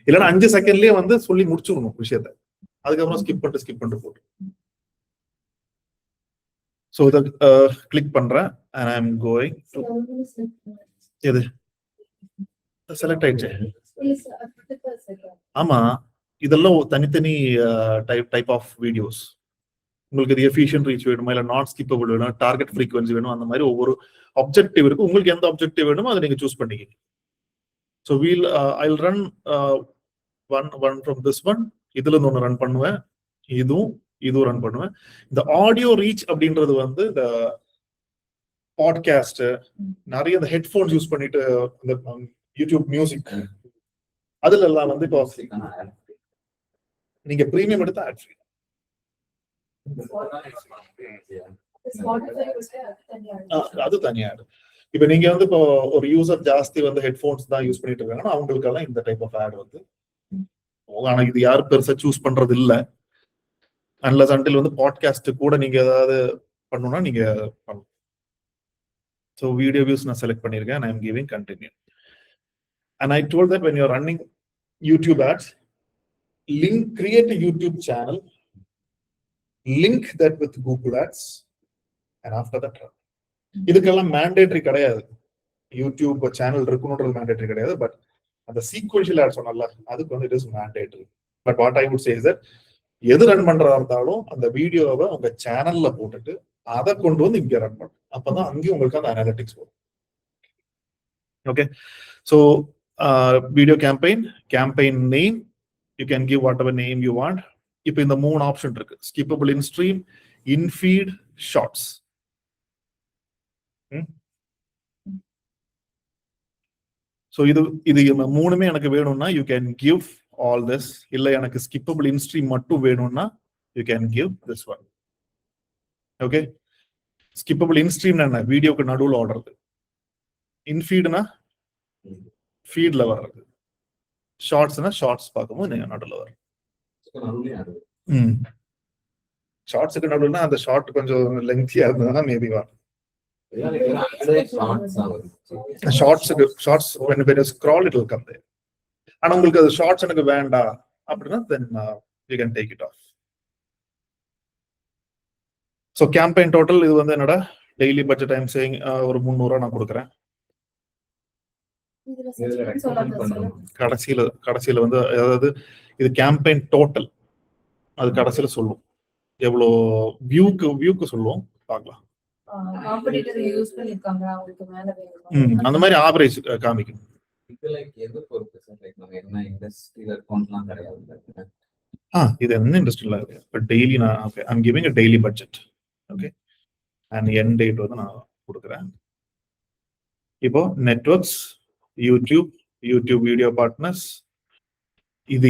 Speaker 1: இல்லைன்னா 5 செகண்ட்லயே வந்து சொல்லி முடிச்சுடணும் விஷயத்த, அதுக்கப்புறம் ஸ்கிப் பண்ணிட்டு போட்டு. ஸோ இதை கிளிக் பண்றேன் and I am going to எது செலக்ட் ஆயிடுச்சு. ஆமா, இதெல்லாம் தனித்தனி டைப் ஆஃப் வீடியோஸ். உங்களுக்கு இது எஃபிஷியன்ட் ரீச் வேணுமா, இல்ல நாட் ஸ்கிப்பபிள் வேணும், டார்கெட் ஃப்ரீக்வன்சி வேணும், அந்த மாதிரி ஒவ்வொரு ஆப்ஜெக்டிவ் இருக்கு. உங்களுக்கு எந்த ஆப்ஜெக்டிவ் வேணுமோ அதை நீங்க சூஸ் பண்ணிக்கீங்க. So I'll run one from this one. இதுல இருந்து ஒன்று ரன் பண்ணுவேன், இதுவும் ரன் பண்ணுவேன். இந்த ஆடியோ ரீச் அப்படின்றது வந்து இந்த பாட்காஸ்ட், நிறைய இந்த ஹெட்போன்ஸ் யூஸ் பண்ணிட்டு இந்த யூடியூப் மியூசிக் அதுல எல்லாம் வந்து இப்போ நீங்க பிரீமியம் எடுத்தா ஆட் ஃப்ரீ. அது தனியா. இப்ப நீங்க வந்து இப்போ ஒரு யூசர் ஜாஸ்தி வந்து ஹெட்போன்ஸ் தான் யூஸ் பண்ணிட்டு இருக்காங்கன்னா அவங்களுக்கெல்லாம் இந்த டைப் ஆஃப் ஆட் வந்து, ஆனா இது யாரும் பெருசா சூஸ் பண்றது இல்ல. அன்லஸ் அன்டில் வந்து பாட்காஸ்ட் கூட நீங்க ஏதாவது பண்ணணும்னா நீங்க பண்ணணும். So video views நான் select பண்ணிருக்கேன் and I am giving continue. And I told that when you are running YouTube ads, create a YouTube channel, link that with Google ads, and after that run. இதுக்கெல்லாம் mandatory கிடையாது, YouTube channel இருக்கணும்ன்றது mandatory கிடையாது. But அந்த sequential add சொன்னல, அதுக்கு வந்து it is mandatory. But what I would say is that எது run பண்றதா இருந்தாலும் அந்த வீடியோவை உங்க சேனல்ல போட்டுட்டு அதை கொண்டு வந்து இங்க ரன் பண்ணும். அப்பதான் அங்கேயும் உங்களுக்கு அந்த அனாலிட்டிக்ஸ் வரும். Okay, so video campaign name, you can give what ever name you want. இப்போ இந்த 3 ஆப்ஷன் இருக்கு, ஸ்கிப்பபிள் இன் ஸ்ட்ரீம், இன்ஃபீட், ஷார்ட்ஸ். ஸோ இது 3மே எனக்கு வேணும்னா you can give all this. இல்லை எனக்கு ஸ்கிப்பபிள் இன் ஸ்ட்ரீம் மட்டும் வேணும்னா you can give this one. Okay, skippable in stream என்ன, வீடியோக்கு நடுவில் ஓடுறது. இன்ஃபீட்னா ஃபீட்ல வர்றது. ஷார்ட்ஸ்னா ஷார்ட்ஸ் பார்க்கும்போது நீங்க நடுவில் வரும். ஷார்ட்ஸுக்கு நடுவுலனா அந்த ஷார்ட் கொஞ்சம் லெங்க்தியா இருந்ததுன்னா மேபி வரும். Shorts when you scroll it will come there. ஆனா உங்களுக்கு அது ஷார்ட்ஸ் எனக்கு வேண்டாம் அப்படின்னா then you can take it off. So campaign total இது வந்து என்னடா டெய்லி பட்ஜெட் ஐம் சேயிங் ஒரு 300 நான் கொடுக்குறேன். கடைசியில வந்து அதாவது இது கேம்பெயின் டோட்டல், அது கடைசியில சொல்லும் எவ்வளோ வியூக்கு சொல்லுவோம், பார்க்கலாம்.
Speaker 2: காம்படிட்டர் யூஸ் பண்ணிருக்காங்க, அவங்களுக்கு மேல வேணும்
Speaker 1: அந்த மாதிரி ஆவரேஜ் காமிக்கும்.
Speaker 3: இது லைக் எது பொறுத்து சார், லைக் நம்ம என்ன இண்டஸ்ட்ரியல் அக்கவுண்ட்லாம் கிடையாது.
Speaker 1: இது என்ன இண்டஸ்ட்ரியல் இருக்கு, பட் டெய்லி நான் okay I am giving a daily budget. Okay, and end date வந்து நான் கொடுக்குறேன். இப்போ நெட்வொர்க்ஸ், யூடியூப் வீடியோ பார்ட்னர்ஸ், இது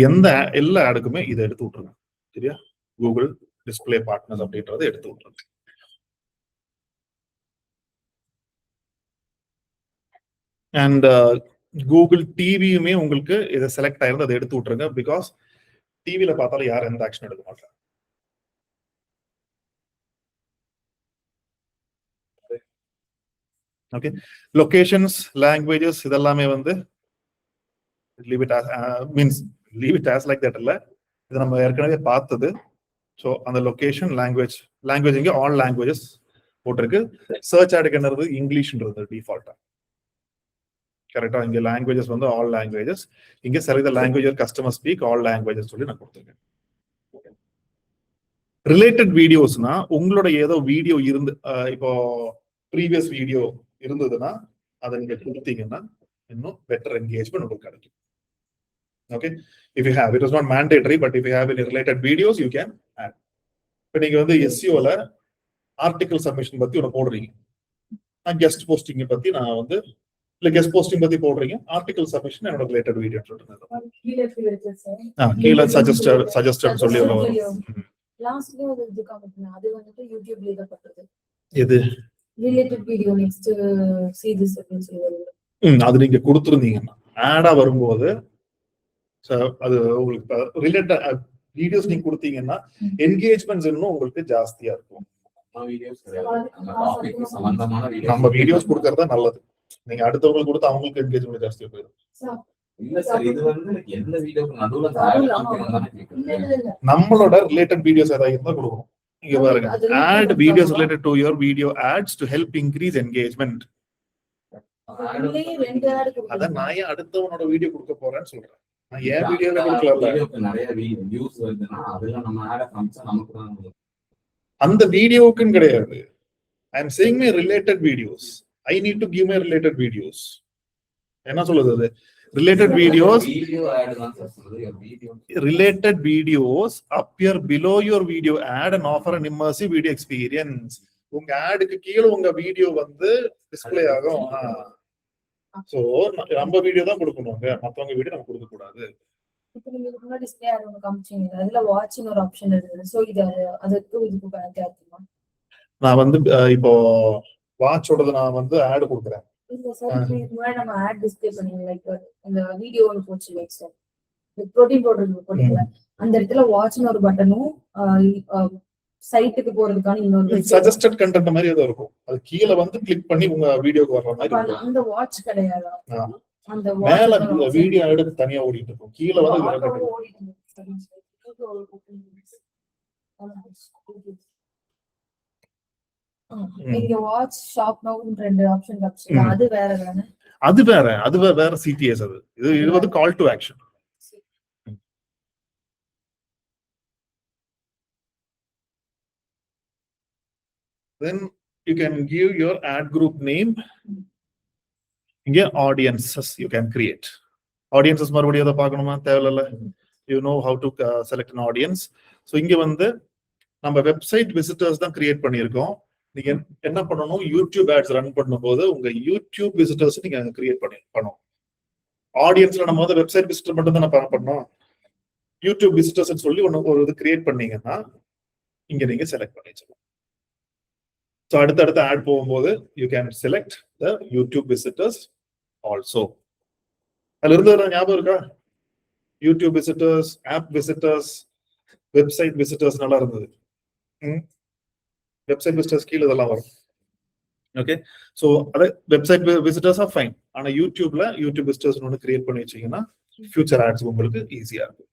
Speaker 1: எல்லா ஆடுக்குமே இதை எடுத்து விட்டுருங்க. சரியா, கூகுள் டிஸ்பிளே பார்ட்னர்ஸ் அப்படின்றத எடுத்து விட்டுருங்க. அண்ட் கூகுள் டிவியுமே உங்களுக்கு இதை செலக்ட் ஆயிருந்து அதை எடுத்து விட்டுருங்க. பிகாஸ் டிவியில பார்த்தாலும் யாரும் எந்த ஆக்ஷன் எடுக்க மாட்டாங்க. ஓகே, லொகேஷன்ஸ், லாங்குவேஜஸ் இதெல்லாமே வந்து leave it as like that இல்ல, இது நம்ம ஏற்கனவே பார்த்தது. ஸோ அந்த லொகேஷன், லாங்குவேஜ் இங்கே ஆல் லாங்குவேஜஸ் போட்டிருக்கு. சர்ச் ஆடுக்கு என்னது இங்கிலீஷ்ன்றது டிஃபால்ட்டா, கரெக்டா. இங்க லாங்குவேஜஸ் வந்து ஆல் லாங்குவேஜஸ், இங்க select the language your customer speak all languages சொல்லி நான் கொடுத்துருக்கேன். ரிலேட்டட் வீடியோஸ்னா உங்களோட ஏதோ வீடியோ இருந்து இப்போ ப்ரீவியஸ் வீடியோ இருந்ததுன்னா அதை நீங்க கொடுத்தீங்கன்னா இன்னும் பெட்டர் என்கேஜ்மெண்ட் உங்களுக்கு கிடைக்கும். Okay, if you have, it is not mandatory, but if you have any related videos you can add. இப்போ நீங்க வந்து SEOல ஆர்டிகல் சப்மிஷன் பத்தி ஒன்று போடுறீங்க, நான் கெஸ்ட் போஸ்டிங் பத்தி நான் வந்து இல்ல கெஸ்ட் போஸ்டிங் பத்தி போடுறீங்க, ஆர்டிகல் சப்மிஷன் என்னோட ரிலேட்டட் வீடியோ சொல்லிட்டு கீழே சஜஸ்டட் சொல்லி
Speaker 2: லாஸ்ட்ல ஒரு இது காமிச்சேன், அது வந்துட்டு யூடியூப்ல இத பண்றது.
Speaker 1: எது
Speaker 2: related video next see this அப்படின்னு சொல்லுவாங்க.
Speaker 1: அது நீங்க கொடுத்துருந்தீங்கன்னா ஆடா வரும்போது அது உங்களுக்கு ரிலேட்டட் வீடியோஸ் நீங்க கொடுத்தீங்கன்னா என்கேஜ்மெண்ட்ஸ் இன்னும் உங்களுக்கு ஜாஸ்தியா இருக்கும். நம்ம வீடியோஸ் கொடுக்கறதா நல்லது. நீங்க அடுத்தவங்களுக்கு கொடுத்து அவங்களுக்கு என்கேஜ்மெண்ட் ஜாஸ்தியா போயிடும்.
Speaker 3: இல்ல சார், இது வந்து எந்த வீடியோக்கு நடுவுல
Speaker 1: நம்மளோட ரிலேட்டட் வீடியோஸ் ஏதாவது இருந்தா கொடுக்கணும். இங்க பாருங்க, add videos related to your video ads to help increase engagement. அத நான் ஏன் அடுத்தவனோட வீடியோ கொடுக்க போறேன்னு சொல்றேன். நான் ஏன் வீடியோல கொடுக்கல,
Speaker 3: நிறைய வியூஸ் வருதுன்னா அதுல நம்ம ஆட் காமிச்சா நமக்கு தான்.
Speaker 1: அந்த வீடியோக்குன்னு கிடையாது. I am saying my related videos. I need to give my related videos. என்ன சொல்லுது அது? Related videos appear below your video ad and offer an immersive video experience. உங்க ஆடுக்கு கீழ உங்க வீடியோ வந்து டிஸ்ப்ளே ஆகும். சோ நம்ம வீடியோ தான் கொடுக்கணும், மத்தவங்க வீடியோ நம்ம கொடுக்க கூடாது.
Speaker 2: இப்போ நீங்க முன்னாடி டிஸ்ப்ளே ஆட் ஒன்னு காமிச்சீங்க, அதுல வாட்சிங் ஒரு ஆப்ஷன் இருக்குது. சோ இது அதுக்கு இதுக்கு கனெக்ட் ஆகுமா? நான்
Speaker 1: வந்து இப்போ வாட்சோடது நான் வந்து ஆட் கொடுக்குறேன்.
Speaker 2: இல்ல சார், இதுக்கு முன்னாடி நம்ம ஆட் டிஸ்ப்ளே பண்ணீங்க, லைக் இந்த வீடியோ ஒன்னு போச்சு லைக் சார், புரோட்டீன் பவுடர் போட்டீங்க, அந்த இடத்துல வாட்ச்னு ஒரு பட்டனும் சைட்டுக்கு போறதுக்கான இன்னொரு
Speaker 1: சஜஸ்டட் கண்டென்ட் மாதிரி ஏதோ இருக்கும். அது கீழ வந்து கிளிக் பண்ணி உங்க வீடியோக்கு வர்ற மாதிரி
Speaker 2: அந்த வாட்ச் கிடையாது. அந்த
Speaker 1: மேல
Speaker 2: watch
Speaker 1: வீடியோ எடுத்து தனியா ஓடிட்டு இருக்கும், கீழே வந்து இது
Speaker 2: auto
Speaker 1: ரெண்டு.
Speaker 2: ஓடிட்டு இருக்கு. இங்க வாட்ச் ஷாப் நவுன்னு 2 ஆப்ஷன் காமிச்சு, அது வேற தானே?
Speaker 1: அது வேற, அது வேற சிடிஎஸ். அது இது வந்து call to action. Then you can give your ad group name. இங்க audiences you can create. Audiences மறுபடியும் அதை பார்க்கணுமா? தேவையில்ல. You know how to select an audience. So இங்க வந்து நம்ம வெப்சைட் விசிட்டர்ஸ் தான் கிரியேட் பண்ணியிருக்கோம். நீங்க என்ன பண்ணணும், யூடியூப் ஆட்ஸ் ரன் பண்ணும்போது உங்க யூடியூப் விசிட்டர்ஸ் நீங்க கிரியேட் பண்ணணும். ஆடியன்ஸ்ல நம்ம வந்து வெப்சைட் விசிட்டர் மட்டும் தான் பண்ணோம். யூடியூப் விசிட்டர்ஸ் சொல்லி ஒரு இது கிரியேட் பண்ணீங்கன்னா இங்க நீங்க செலக்ட் பண்ணிக்கலாம். ஸோ அடுத்தடுத்த ஆட் போகும்போது you can select the YouTube visitors also. அதுல இருந்து ஞாபகம் இருக்கா? YouTube visitors, app visitors, website visitors நல்லா இருந்தது. வெப்சைட் விசிட்டர்ஸ் கீழே இதெல்லாம் வரும். ஓகே, ஸோ அது வெப்சைட் விசிட்டர்ஸ் ஆர் ஃபைன். ஆனா யூடியூப்ல யூடியூப் விசிட்டர்ஸ் ஒன்று கிரியேட் பண்ணி வச்சீங்கன்னா ஃபியூச்சர் ஆட்ஸ் உங்களுக்கு ஈஸியா இருக்கும்.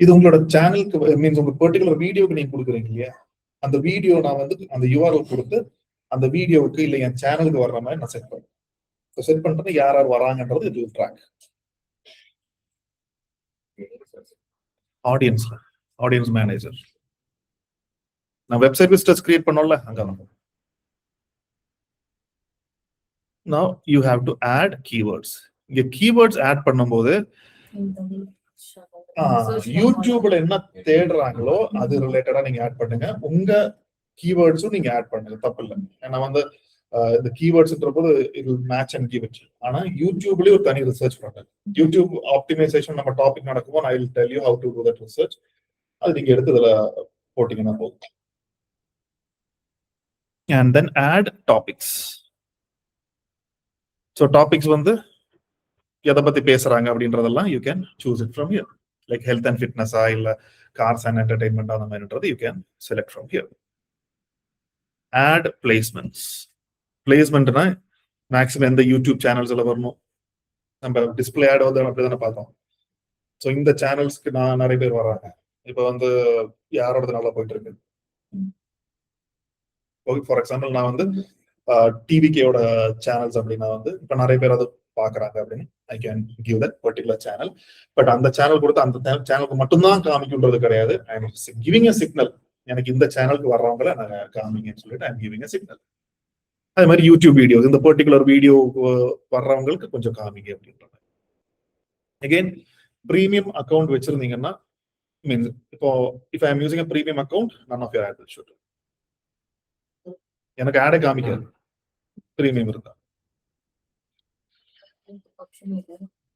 Speaker 1: இது உங்களோட சேனலுக்கு மீன்ஸ் உங்க பர்டிகுலர் வீடியோக்கு நீங்க கொடுக்குறீங்க இல்லையா, அந்த வீடியோ நான் வந்து அந்த யூஆர்எல் கொடுத்து அந்த வீடியோவுக்கு இல்லை என் சேனலுக்கு வர்ற மாதிரி நான் செட் பண்ணுறேன். செட் பண்ணிட்டு யார் யார் வராங்கன்றது இது ட்ராக். ஆடியன்ஸ் மேனேஜர் நான் வெப்சைட் விசிட்டர்ஸ் கிரியேட் பண்ணோம்ல, அங்க வந்து now you have to add keywords. இங்க keywords ஆட் பண்ணும்போது யூடியூப்ல என்ன தேடுறாங்களோ அது ரிலேட்டடா நீங்க ஆட் பண்ணுங்க. உங்க கீவேர்ட்ஸும் நீங்க ஆட் பண்ணுங்க, தப்பு இல்லை. ஏன்னா வந்து இந்த கீவேர்ட்ஸ்ன்ற போது இது மேட்ச் அண்ட் கீவேர்ட்ஸ். ஆனா யூடியூப்லயே ஒரு தனி ரிசர்ச் பண்ணுங்க. யூடியூப் ஆப்டிமைசேஷன் நம்ம டாபிக் நடக்கும்போது I will tell you how to do that research. அது நீங்க எடுத்து இதுல போட்டீங்கன்னா போதும். And then add topics. So topics வந்து எதை பத்தி பேசுறாங்க அப்படின்றதெல்லாம் you can choose it from here. Like health and fitness இல்ல cars and entertainment அந்த மாதிரின்றது you can select from here. Add placements. பிளேஸ்மெண்ட்னா மேக்ஸிமம் எந்த யூடியூப் சேனல்ஸ்ல வரணும். நம்ம டிஸ்பிளே ஆட் வந்து அப்படிதானே பார்த்தோம். ஸோ இந்த சேனல்ஸ்க்கு நான் நிறைய பேர் வராங்க. இப்போ வந்து யாரோடது நல்லா போயிட்டு இருக்கு. ஃபார் எக்ஸாம்பிள் நான் வந்து டிவிகேயோட சேனல்ஸ் அப்படின்னா வந்து இப்போ நிறைய பேர் அதை பாக்குறாங்க அப்படின்னு I can give that particular channel. But அந்த சேனல் கொடுத்து அந்த சேனலுக்கு மட்டும்தான் காமிக்குன்றது கிடையாது. I am giving a signal. எனக்கு இந்த சேனலுக்கு வர்றவங்கள நான் காமிங்கன்னு சொல்லிட்டு I am giving a signal. அதே மாதிரி யூடியூப் வீடியோஸ் இந்த பர்டிகுலர் வீடியோ வர்றவங்களுக்கு கொஞ்சம் காமிங்க அப்படின்றாங்க. அகெயின் பிரீமியம் அக்கௌண்ட் வச்சிருந்தீங்கன்னா மீன்ஸ் இப்போ if I am using a premium account none of your ad will show. எனக்கு ஆடே காமிக்காது பிரீமியம் இருந்தா.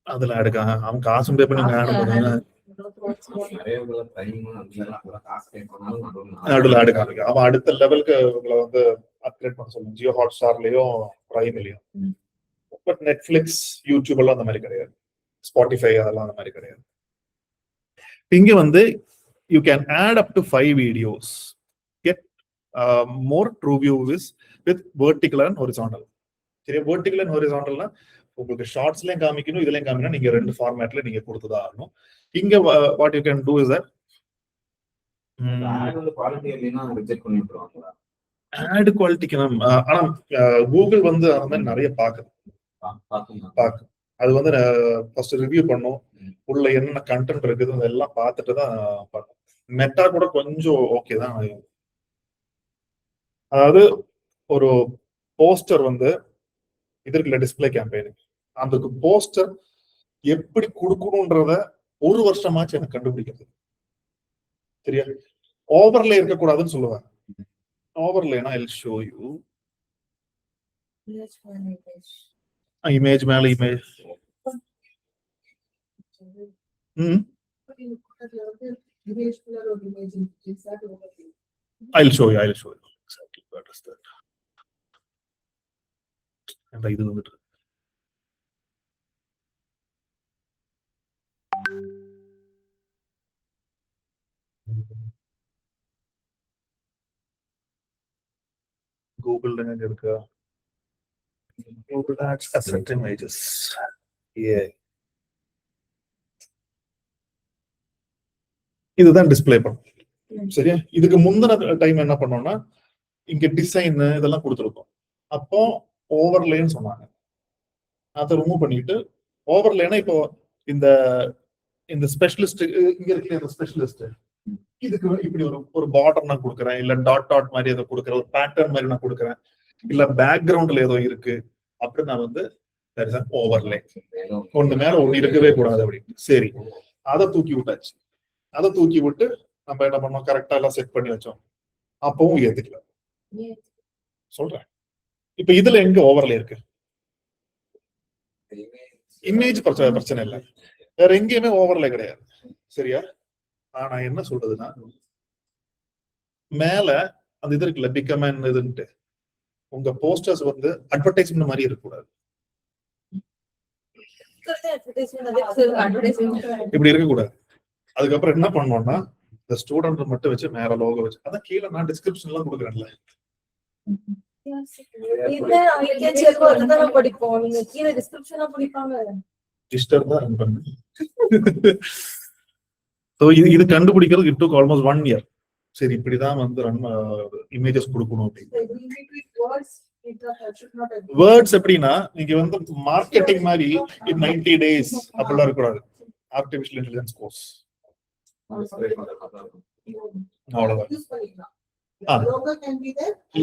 Speaker 1: அதுல ஆடு அவன் காசும் பே பண்ணி ஆடு நடுவில் ஆடு காமிக்கும். அவன் அடுத்த லெவலுக்கு உங்களை வந்து அப்கிரேட் பண்ண சொல்லுங்க. ஜியோ ஹாட் ஸ்டார்லயும் பிரைம்லயும். பட் நெட்ஃபிளிக்ஸ் யூடியூப் எல்லாம் அந்த மாதிரி கிடையாது. ஸ்பாட்டிஃபை அதெல்லாம் அந்த மாதிரி கிடையாது. இங்க வந்து you can add up to 5 videos. Get more true views with vertical and horizontal. சரியா, வெர்டிகல் அண்ட் ஹொரிசாண்டல்னா உங்களுக்கு ஷார்ட்ஸ்லயும் காமிக்கணும், இதுலயும் காமிக்கணும். நீங்க 2 ஃபார்மேட்ல நீங்க கொடுத்துதான் ஆகணும். இங்க what you can do is that ad குவாலிட்டிக்கு ஆனா கூகுள் வந்து அந்த மாதிரி நிறைய பாக்குது. அது வந்து ஃபர்ஸ்ட் ரிவ்யூ பண்ணும், உள்ள என்னென்ன கண்டென்ட் இருக்குது அதெல்லாம் பார்த்துட்டு தான் பண்ணும். மெட்டா கூட கொஞ்சம் ஓகே தான். அதாவது ஒரு போஸ்டர் வந்து இது இருக்குல்ல டிஸ்பிளே கேம்பெயின், அந்த போஸ்டர் எப்படி கொடுக்கணும்ன்றத ஒரு வருஷமாச்சு எனக்கு கண்டுபிடிக்கிறது. சரியா, ஓவர்லே இருக்கக்கூடாதுன்னு சொல்லுவேன். ஓவர்லேனா I will show you. Image மேல image. I'll show you. Exactly what is that. And இது வந்துட்டு கூகுள் எங்க இருக்கா? Google Ads asset images. Yeah. இதுதான் டிஸ்பிளே பண்ணும். சரியா? இதுக்கு முந்தின டைம் என்ன பண்ணோம்னா இங்க டிசைன் இதெல்லாம் கொடுத்துருக்கோம். அப்போ ஓவர்லேன்னு சொன்னாங்க. அதை ரிமூவ் பண்ணிட்டு ஓவர்லேனா இப்போ இந்த இந்த ஸ்பெஷலிஸ்ட் இங்க இருக்கிற இந்த ஸ்பெஷலிஸ்ட் இதுக்கு இப்படி ஒரு பார்டர் நான் கொடுக்குறேன், இல்ல டாட் மாதிரி ஏதோ கொடுக்குறேன், ஒரு பேட்டர்ன் மாதிரி நான் கொடுக்குறேன், இல்ல பேக்ரவுண்ட்ல ஏதோ இருக்கு அப்படி நான் வந்து ஓவர்லே ஒண்ணு மேல ஒண்ணு இருக்கவே கூடாது அப்படின்னு. சரி, அதை தூக்கி விட்டாச்சு. அதை தூக்கி விட்டு நம்ம என்ன பண்ணோம், கரெக்டா எல்லாம் செட் பண்ணி வச்சோம். அப்பவும் ஏத்துக்கல. சொல்றேன், இப்ப இதுல எங்க ஓவர்லே இருக்கு? இமேஜ் பிரச்சனை இல்லை, வேற எங்கேயுமே ஓவர்லே கிடையாது. சரியா? ஆனா என்ன சொல்றதுன்னா மேல அந்த இது இருக்குல்ல பிகம் இதுன்ட்டு, உங்க போஸ்டர்ஸ் வந்து அட்வர்டைஸ்மெண்ட் மாதிரி இருக்கக்கூடாது. இப்படி இருக்கக்கூடாது. அதுக்கப்புறம் என்ன பண்ணோம்னா இந்த ஸ்டூடெண்ட் மட்டும் வச்சு மேல லோகோ வச்சு, அதான் கீழே நான் டிஸ்கிரிப்ஷன் எல்லாம் கொடுக்குறேன்ல.
Speaker 2: படிப்போம், நீங்க கீழே டிஸ்கிரிப்ஷனா படிப்பாங்க.
Speaker 1: இது கண்டுபிடிக்கிறது இட் டுக் ஆல்மோஸ்ட் 1 year. சரி, இப்படிதான் வந்து இமேஜஸ் கொடுக்கணும் அப்படின்னு. வேர்ட்ஸ் எப்படின்னா நீங்க வந்து மார்க்கெட்டிங் மாதிரி 90 days அப்படிலாம் இருக்கக்கூடாது. ஆர்டிபிஷியல் இன்டெலிஜென்ஸ் கோர்ஸ் அவ்வளவுதான்.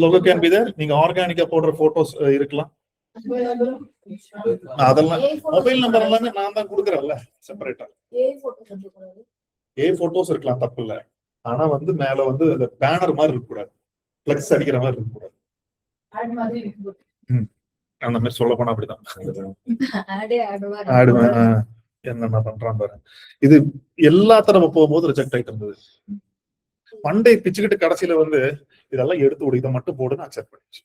Speaker 1: Logo can be there. நீங்க ஆர்கானிக்கா போடுற போட்டோஸ் இருக்கலாம். அதெல்லாம் மொபைல் நம்பர் எல்லாமே நான் தான் கொடுக்குறேன்ல செப்பரேட்டா. ஏ போட்டோஸ் இருக்கலாம், தப்பு இல்ல. ஆனா வந்து மேல வந்து அந்த பேனர் மாதிரி இருக்க கூடாது, பிளக்ஸ் அடிக்கிற மாதிரி இருக்க கூடாது. அந்த மாதிரி சொல்ல போனா அப்படிதான். என்னென்ன பண்றான் பாரு. இது எல்லா தடவை போகும்போது ரிஜெக்ட் ஆயிட்டு இருந்தது. மண்டே பிச்சுக்கிட்டு கடைசியில வந்து இதெல்லாம் எடுத்து விடு, இதை மட்டும் போடுன்னு அக்செப்ட் பண்ணிச்சு.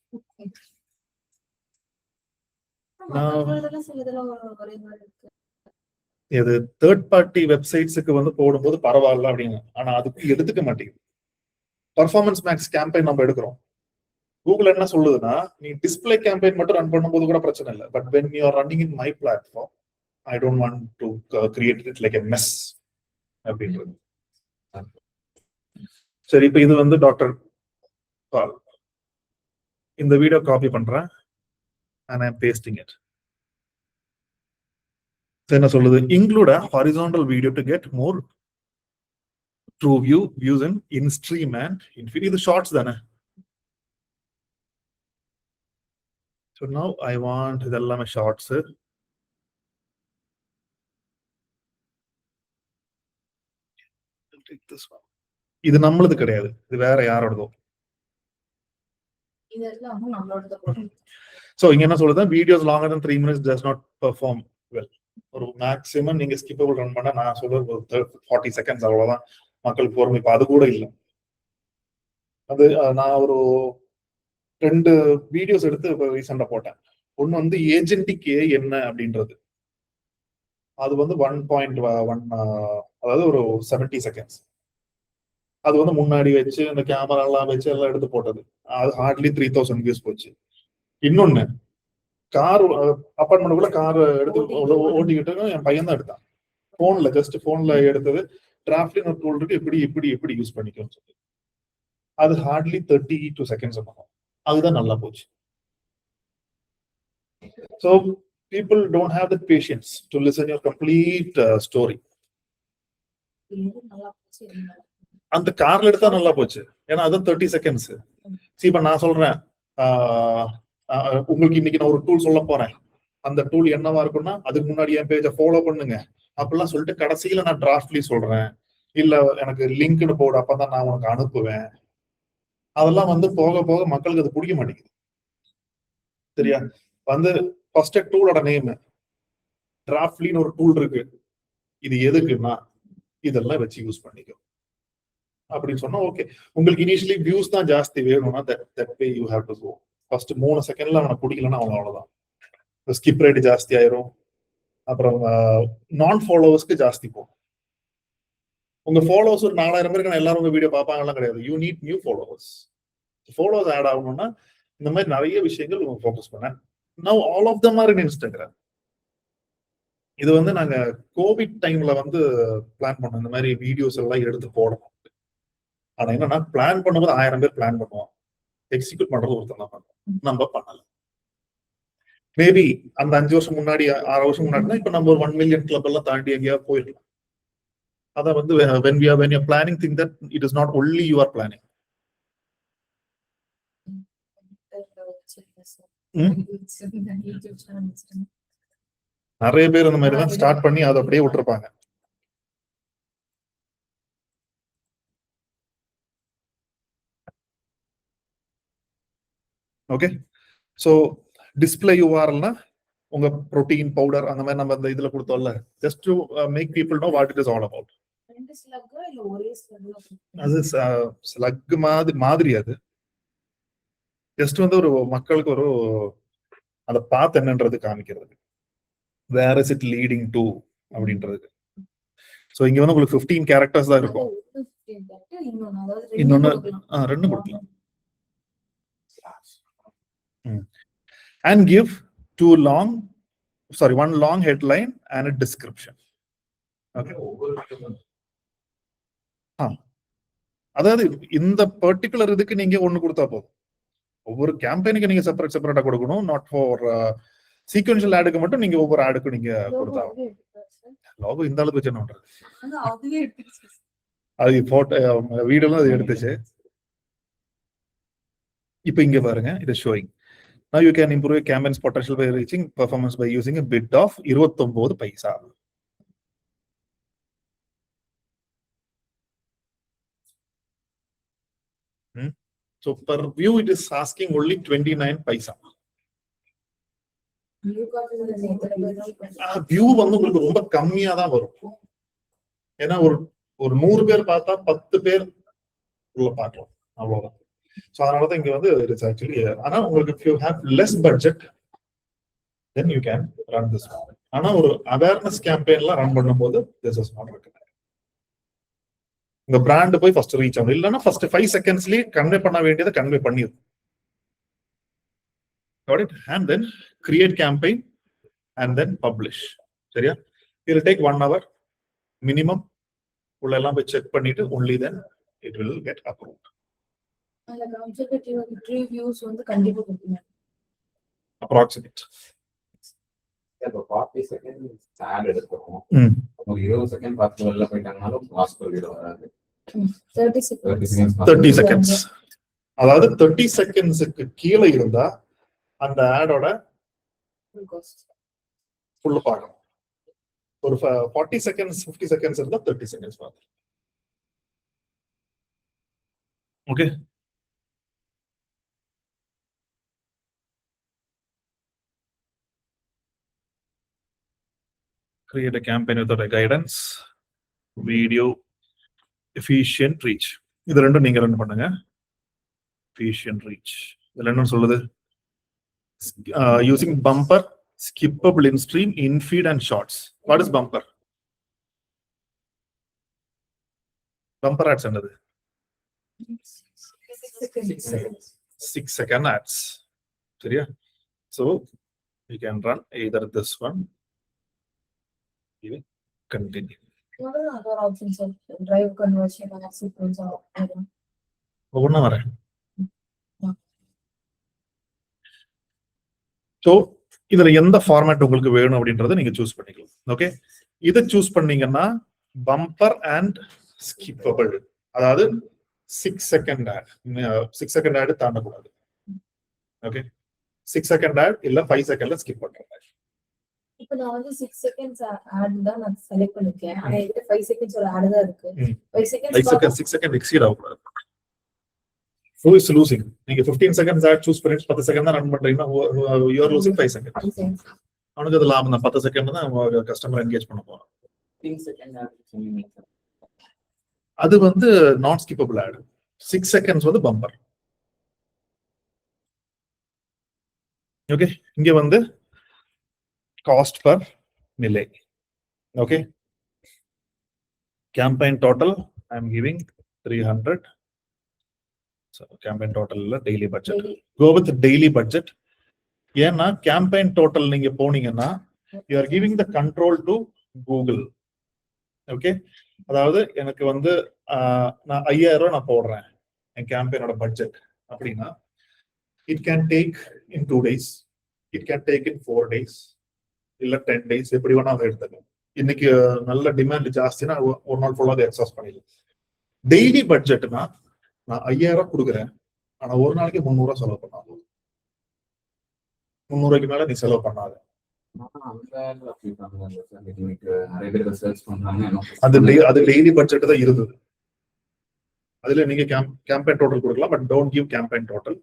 Speaker 1: இது தேர்ட் பார்ட்டி வெப்சைட்ஸுக்கு வந்து போடும்போது பரவாயில்ல அப்படின்னு, ஆனா அதுக்கு எடுத்துக்க மாட்டேங்குது. பர்ஃபார்மன்ஸ் மேக்ஸ் கேம்பெயின் நம்ம எடுக்கிறோம். கூகுள் என்ன சொல்லுதுன்னா, நீ டிஸ்பிளே கேம்பெயின் மட்டும் ரன் பண்ணும்போது கூட பிரச்சனை இல்லை, but when you are running in my platform I don't want to create it like a mess அப்படின்றது. சரி, இப்ப இது வந்து டாக்டர் பால். இந்த வீடியோ காப்பி பண்றேன் and I'm pasting it. என்ன சொல்லுது? include a horizontal video to get more true views in stream and in feed. இது ஷார்ட்ஸ் தானே. So now I want இதெல்லாமே ஷார்ட்ஸ். இது நம்மளது கிடையாது, இது வேற யாரோடதோ. சோ இங்க என்ன சொல்லுது? Videos longer than 3 minutes does not perform well. ஒரு மேக்ஸிமம் நீங்க ஸ்கிப்பபிள் ரன் பண்ணா நான் சொல்றது 40 seconds அவ்வளவுதான் மக்களுக்கு பொறுமை. இப்ப அது கூட இல்லை. அது நான் ஒரு 2 வீடியோஸ் எடுத்து இப்ப ரீசெண்டா போட்டேன். ஒண்ணு வந்து ஏஜென்டிக் என்ன அப்படின்றது, அது வந்து 1.1 அதாவது ஒரு 70 seconds. அது வந்து முன்னாடி வச்சு இந்த கேமரா எல்லாம் வச்சு எல்லாம் எடுத்து போட்டது. அது ஹார்ட்லி 3000 வியூஸ் போச்சு. இன்னொன்னு, கார் அப்பார்ட்மெண்ட்டுக்குள்ள கார் எடுத்து ஓட்டிக்கிட்டு என் பையன் தான் எடுத்தான். போன்ல ஜஸ்ட் போன்ல எடுத்தது. டிராஃப்ட்லின்னு ஒரு டூல் இருக்கு, எப்படி யூஸ் பண்ணிக்கணும்னு சொல்லி அது ஹார்ட்லி 32 seconds பண்ணும். அதுதான் நல்லா போச்சு. So people don't have the patience to listen your complete story. அந்த கார்ல எடுத்தா நல்லா போச்சு, ஏன்னா அதுதான் 30 seconds. இப்ப நான் சொல்றேன், உங்களுக்கு இன்னைக்கு நான் ஒரு டூல் சொல்ல போறேன். அந்த டூல் என்னவா இருக்கும்னா, அதுக்கு முன்னாடி என் பேஜை ஃபாலோ பண்ணுங்க அப்படிலாம் சொல்லிட்டு கடைசியில நான் டிராஃப்ட்லி சொல்றேன், இல்ல எனக்கு லிங்க்னு போடு, அப்பதான் நான் உனக்கு அனுப்புவேன். அதெல்லாம் வந்து போக போக மக்களுக்கு அது பிடிக்க மாட்டேங்குது. சரியா? வந்து ஃபர்ஸ்ட் டூலோட நேம் டிராஃப்ட்லின்னு ஒரு டூல் இருக்கு. இது எதுக்குன்னா இதெல்லாம் வச்சு யூஸ் பண்ணிக்கும் அப்படின்னு சொன்னா ஓகே. உங்களுக்கு இனிஷியலி வியூஸ் தான் ஜாஸ்தி வேணும்னா that way you have to go. First 3 செகண்ட்ல அவனை பிடிக்கலன்னா அவன் அவ்வளவுதான். ஸ்கிப் ரேட் ஜாஸ்தி ஆயிரும். அப்புறம் நான் ஃபாலோவர்ஸ்க்கு ஜாஸ்தி போகும். உங்க ஃபாலோவர்ஸ் ஒரு 4000 பேருக்கு எல்லாரும் உங்க வீடியோ பார்ப்பாங்கலாம் கிடையாது. You need new followers. Followers add ஆகணும்னா இந்த மாதிரி நிறைய விஷயங்கள் ஃபோக்கஸ் பண்ணேன். Now all of them are in Instagram. இது வந்து நாங்க கோவிட் டைம்ல வந்து பிளான் பண்ணோம், இந்த மாதிரி வீடியோஸ் எல்லாம் எடுத்து போடணும். ஆனா என்னன்னா பிளான் பண்ணும்போது 1000 பேர் பிளான் பண்ணுவோம், எக்ஸிக்யூட் பண்றது ஒருத்தர் தான் பண்ணுவோம். நம்ம பண்ணல. மேபி அந்த 5 வருஷம் முன்னாடி 6 வருஷம் முன்னாடி இப்ப நம்ம ஒரு 1 மில்லியன் கிளப் எல்லாம் தாண்டி எங்கேயா போயிடலாம். அதான் வந்து when you're planning, think that it is not only you are planning. நிறைய பேர் அந்த மாதிரி தான் ஸ்டார்ட் பண்ணி அதை அப்படியே விட்டுருப்பாங்க. ஓகே, சோ டிஸ்பிளே யூஆர்எல்னா உங்க புரோட்டீன் பவுடர் அந்த மாதிரி நம்ம இந்த இதுல கொடுத்தோம்ல, just to make people know what it is all about. அது ஸ்லக் மாதிரி அது ஜஸ்ட் வந்து ஒரு மக்களுக்கு ஒரு அந்த பாத் என்னன்றது காமிக்கிறது, where is it leading to அப்படின்றது. சோ இங்க வந்து உங்களுக்கு 15 கேரக்டர்ஸ் தான் இருக்கும். இன்னொன்னு 2 கொடுக்கலாம். And give 1 long headline and a description. Okay. அதாவது இந்த பர்டிகுலர் இதுக்கு நீங்க ஒண்ணு கொடுத்தா போதும். ஒவ்வொரு கேம்பெயினுக்கு நீங்க செப்பரேட்டா கொடுக்கணும். நாட் ஃபார் சீக்வென்ஷியல் ஆடுக்கு மட்டும் நீங்க ஒவ்வொரு ஆடுக்கும் நீங்க கொடுத்தா. லோகோ இந்த அளவுக்கு வச்சு என்ன பண்றது? அது போட்டோ வீடியோல அது எடுத்துச்சு. இப்போ இங்க பாருங்க, இது showing. Now you can improve your campaign's potential by reaching performance by using a bid of 29 paisa. So per view it is asking only 29 paisa. View வந்து உங்களுக்கு ரொம்ப கம்மியா தான் வரும். ஏன்னா ஒரு 100 பேர் பார்த்தா 10 பேர் உள்ள பார்க்கலாம், அவ்வளவுதான். So அதனாலதான் இங்க வந்து it is actually, ஆனா உங்களுக்கு if you have less budget then you can run this one. ஆனா ஒரு அவேர்னஸ் கேம்பெயின்ல ரன் பண்ணும்போது this is not recommended. உங்க பிராண்ட் போய் ஃபர்ஸ்ட் ரீச் ஆகும், இல்லைன்னா ஃபர்ஸ்ட் 5 செகண்ட்ஸ்லயே கன்வே பண்ண வேண்டியதை கன்வே பண்ணிடும். Got it? And then create campaign and then publish. சரியா? It will take 1 hour minimum. உள்ள எல்லாம் போய் செக் பண்ணிட்டு only then it will get approved.
Speaker 2: அந்த கன்சல்டேட்டிவ் ரிவ்யூஸ் வந்து கண்டிப்பா கொடுப்பீங்க.
Speaker 1: Approximate.
Speaker 3: இப்போ 40 செகண்ட்ஸ் ஆட் எடுத்துறோம். அப்போ 20 செகண்ட் பார்த்து வெளில போயிட்டாங்கனாலும் பாஸ்பர் வீடியோ வராது.
Speaker 1: 30 செகண்ட்ஸ். அதாவது 30 செகண்ட்ஸ்க்கு கீழே இருந்தா அந்த ஆடோட ஃபுல் பார்க்கணும். ஒரு 40 செகண்ட்ஸ் 50 செகண்ட்ஸ் இருந்தா 30 செகண்ட்ஸ் பார்க்கணும். Okay, create a campaign without a guidance, video, efficient reach. இது ரெண்டும் நீங்க ரன் பண்ணுங்க. efficient reach இதுல என்ன சொல்லுது? Using bumper, skippable in stream, in feed and shorts. What is bumper? Bumper ads என்னது? 6 second ads. சரியா? So you can run either this one, continue.
Speaker 2: What are other options of drive conversion and sequence of item?
Speaker 1: ஒவ்வொன்னா வரேன். So இதுல எந்த format உங்களுக்கு வேணும் அப்படின்றத நீங்க சூஸ் பண்ணிக்கலாம். ஓகே, இதை சூஸ் பண்ணீங்கன்னா பம்பர் அண்ட் ஸ்கிப்பபிள், அதாவது 6 செகண்ட் ஆட். 6 செகண்ட் ஆட் தாண்டக்கூடாது. ஓகே, 6 செகண்ட் ஆட் இல்ல 5 செகண்ட்ல ஸ்கிப் பண்றேன்.
Speaker 2: இப்போ நான் வந்து 6 செகண்ட்ஸ் ஆட் தான் நான் செலக்ட் பண்ணிருக்கேன். ஆனா இதுல 5 செகண்ட்ஸ் ஒரு ஆட் தான் இருக்கு.
Speaker 1: 6 செகண்ட் எக்ஸீட் ஆகக்கூடாது. Who is losing? நீங்க 15 செகண்ட்ஸ் ஆட் சூஸ் பண்ணி 10 செகண்ட் தான் ரன் பண்றீங்கன்னா you are losing 5 seconds. அவனுக்கு அது லாபம் தான். 10 செகண்ட் தான் கஸ்டமர் என்கேஜ் பண்ண போறோம்.
Speaker 3: 15 செகண்ட் ஆட்
Speaker 1: அது வந்து நாட் ஸ்கிப்பபிள் ஆட். 6 செகண்ட்ஸ் வந்து பம்பர். ஓகே, இங்க வந்து cost per mille. Okay, campaign total I am giving 300. Campaign total இல்ல, daily budget.
Speaker 2: Daily.
Speaker 1: Go with daily budget. ஏன்னா கேம்பெயின் டோட்டல் நீங்க போனீங்கன்னா you are giving the control to Google. Okay, அதாவது எனக்கு வந்து நான் 5000 நான் போடுறேன் என் கேம்பெயினோட பட்ஜெட் அப்படின்னா, it can take in 2 days, it can take in 4 days, இல்ல 10 days, எப்படி வேணா அதை எடுத்துக்கலாம். இன்னைக்கு நல்ல டிமாண்ட் ஜாஸ்தினா ஒரு நாள் ஃபுல்லா அதை எக்ஸாஸ்ட் பண்ணிடலாம். டெய்லி பட்ஜெட்னா நான் 5000 கொடுக்குறேன், ஆனா ஒரு நாளைக்கு 300 செலவு பண்ணாது. 300 மேல நீ செலவு பண்ணாத. அது டெய்லி பட்ஜெட் தான் இருந்தது. அதுல நீங்க கேம்பெயின் டோட்டல் கொடுக்கலாம், but don't give campaign total.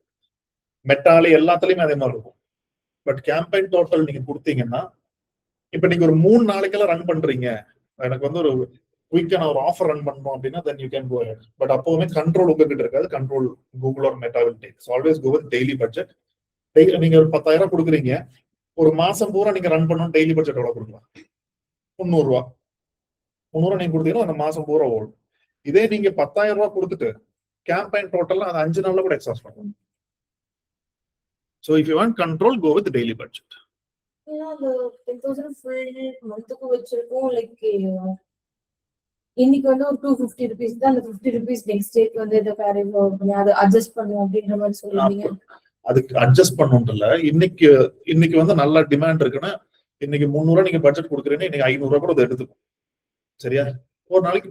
Speaker 1: மெட்டால எல்லாத்துலயுமே அதே மாதிரி இருக்கும். பட் கேம்பெயின் டோட்டல் நீங்க கொடுத்தீங்கன்னா, இப்ப நீங்க ஒரு 3 நாளைக்கெல்லாம் ரன் பண்றீங்க, எனக்கு வந்து ஒரு குயிக்கா ஒரு ஆஃபர் ரன் பண்ணணும் அப்படின்னா then you can go ahead. But அப்பவுமே கண்ட்ரோல் உங்ககிட்ட இருக்காது, control Google R meta will take. So always go with daily budget. நீங்க ஒரு 10,000 கொடுக்குறீங்க, ஒரு மாசம் பூரா நீங்க ரன் பண்ணணும், டெய்லி பட்ஜெட் எவ்வளவு கொடுக்கலாம்? 300 ரூபா. 300 நீங்க கொடுத்தீங்கன்னா அந்த மாசம் பூரா ஓடும். இதே நீங்க 10,000 ரூபாய் கொடுத்துட்டு கேம்பெயின் டோட்டல் அது 5 நாள்ல கூட எக்ஸாஸ்ட் பண்ணணும். So if you want control, go with daily budget.
Speaker 2: அந்த 10,000 ஃபுல் மந்த்துக்கு வச்சிருக்கோம். லைக் இன்னைக்கு வந்து ஒரு 250 rupees தான், அந்த 50 rupees நெக்ஸ்ட் டேக்கு வந்து இதை பேரி அதை அட்ஜஸ்ட் பண்ணுவோம் அப்படின்ற மாதிரி சொல்லுவீங்க.
Speaker 1: அதுக்கு அட்ஜஸ்ட் பண்ணணும்ல. இன்னைக்கு வந்து நல்ல டிமாண்ட் இருக்குன்னா, இன்னைக்கு 300 நீங்க பட்ஜெட் கொடுக்குறீங்கன்னா இன்னைக்கு 500 கூட அதை எடுத்துக்கும். சரியா? ஒரு நாளைக்கு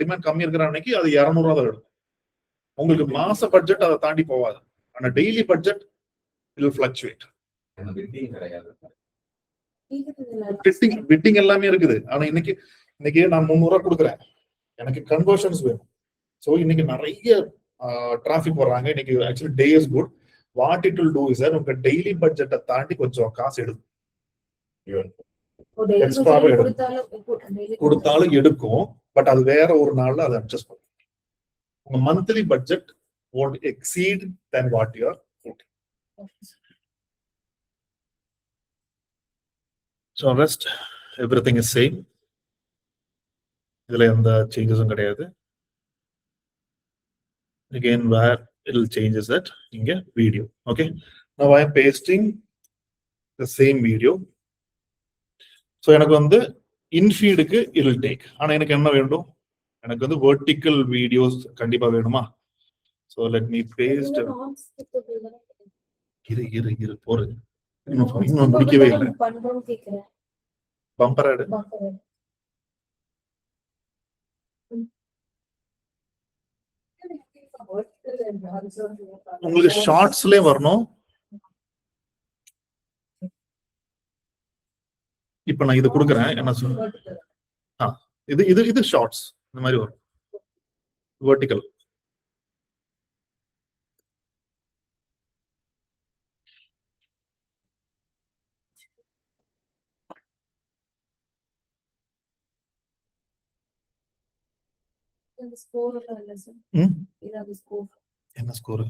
Speaker 1: டிமாண்ட் கம்மி இருக்கிற அன்னைக்கு அது 200 தான் எடுக்கும். உங்களுக்கு மாச பட்ஜெட் அதை தாண்டி போவாது. ஆனா daily budget will fluctuate. Bidding எல்லாமே இருக்குது. ஆனா இன்னைக்கு நான் 300 கொடுக்குறேன், எனக்கு கன்வர்ஷன்ஸ் வேணும். சோ இன்னைக்கு நிறைய டிராபிக் வர்றாங்க, இன்னைக்கு actually day is good. What it will do is sir, உங்க டெய்லி பட்ஜெட்டை தாண்டி கொஞ்சம் காசு எடுக்கும், எக்ஸ்ட்ராவே கொடுத்தாலும் எடுக்கும். பட் அது வேற ஒரு நாள்ல அதை அட்ஜஸ்ட் பண்ணும். உங்க monthly budget won't exceed than what you are putting. So rest everything is same. இதுல எந்த சேஞ்சஸும் கிடையாது. Again where it will change is that இங்க video. Okay, now I am pasting the same video. So எனக்கு வந்து இன்ஃபீடுக்கு it will take. ஆனா எனக்கு என்ன வேண்டும்? எனக்கு வந்து vertical videos கண்டிப்பா வேணுமா? So let me paste. இரு போரு. இன்னும் முடிக்கவே இல்லை. பம்பர் ஆட் உங்களுக்கு ஷார்ட்ஸ்லயே வரணும். இப்ப நான் இது கொடுக்குறேன், என்ன சொல்ல, இது ஷார்ட்ஸ் இந்த மாதிரி வரும், வெர்டிகல். என்ன ஸ்கோர்?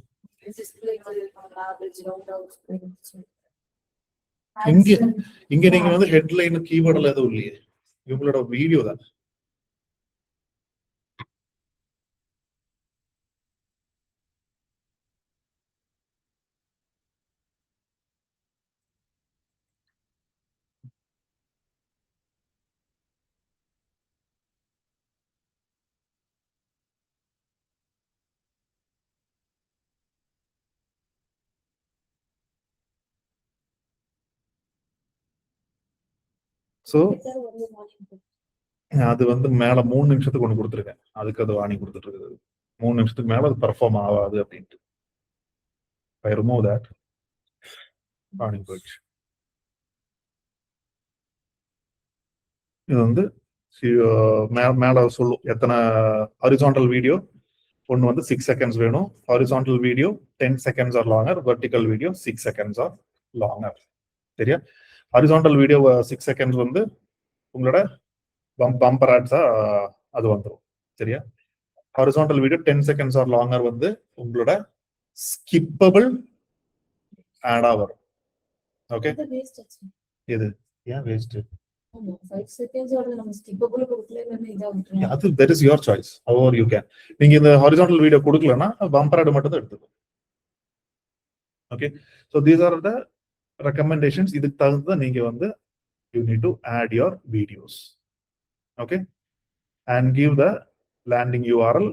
Speaker 1: இங்க நீங்க வந்து ஹெட்லைன் கீவேர்ட்ல எதுவும் இல்லையே, இவங்களோட வீடியோ தான். சோ அது வந்து மேல 3 நிமிஷத்துக்கு ஒண்ணு கொடுத்துருக்கேன், அதுக்கு அது வாணி கொடுத்துட்டு இருக்குது. 3 நிமிஷத்துக்கு மேல அது பெர்ஃபார்ம் ஆகாது அப்படின்ட்டு. I remove that. வாணி போயிடுச்சு. இது வந்து மேல சொல்லும் எத்தனை ஹாரிசான்டல் வீடியோ. ஒன்னு வந்து 6 seconds வேணும். Horizontal video 10 seconds or longer, vertical video 6 seconds or longer. சரியா? ஹாரிசான்டல் வீடியோ 6 seconds வந்து உங்களோட பம்பர் ஆட்ஸா அது வந்துடும். சரியா? Horizontal video 10 seconds or longer வந்து உங்களோட ஸ்கிப்பபிள் ஆடா வரும். ஓகே, இது ஏன் வேஸ்ட்?
Speaker 2: 5 செகண்ட்ஸ் ஓட நம்ம ஸ்கிப்பபிள் கொடுக்கலன்னு இதா விட்டுறோம்.
Speaker 1: அது that is your choice, however you can. நீங்க இந்த horizontal வீடியோ கொடுக்கலன்னா பம்பர் ஆட் மட்டும் தான் எடுத்துக்கோ. Okay, so these are the recommendations. இதுக்கு தகுந்த நீங்க வந்து you need to add your videos, okay, and give the landing URL,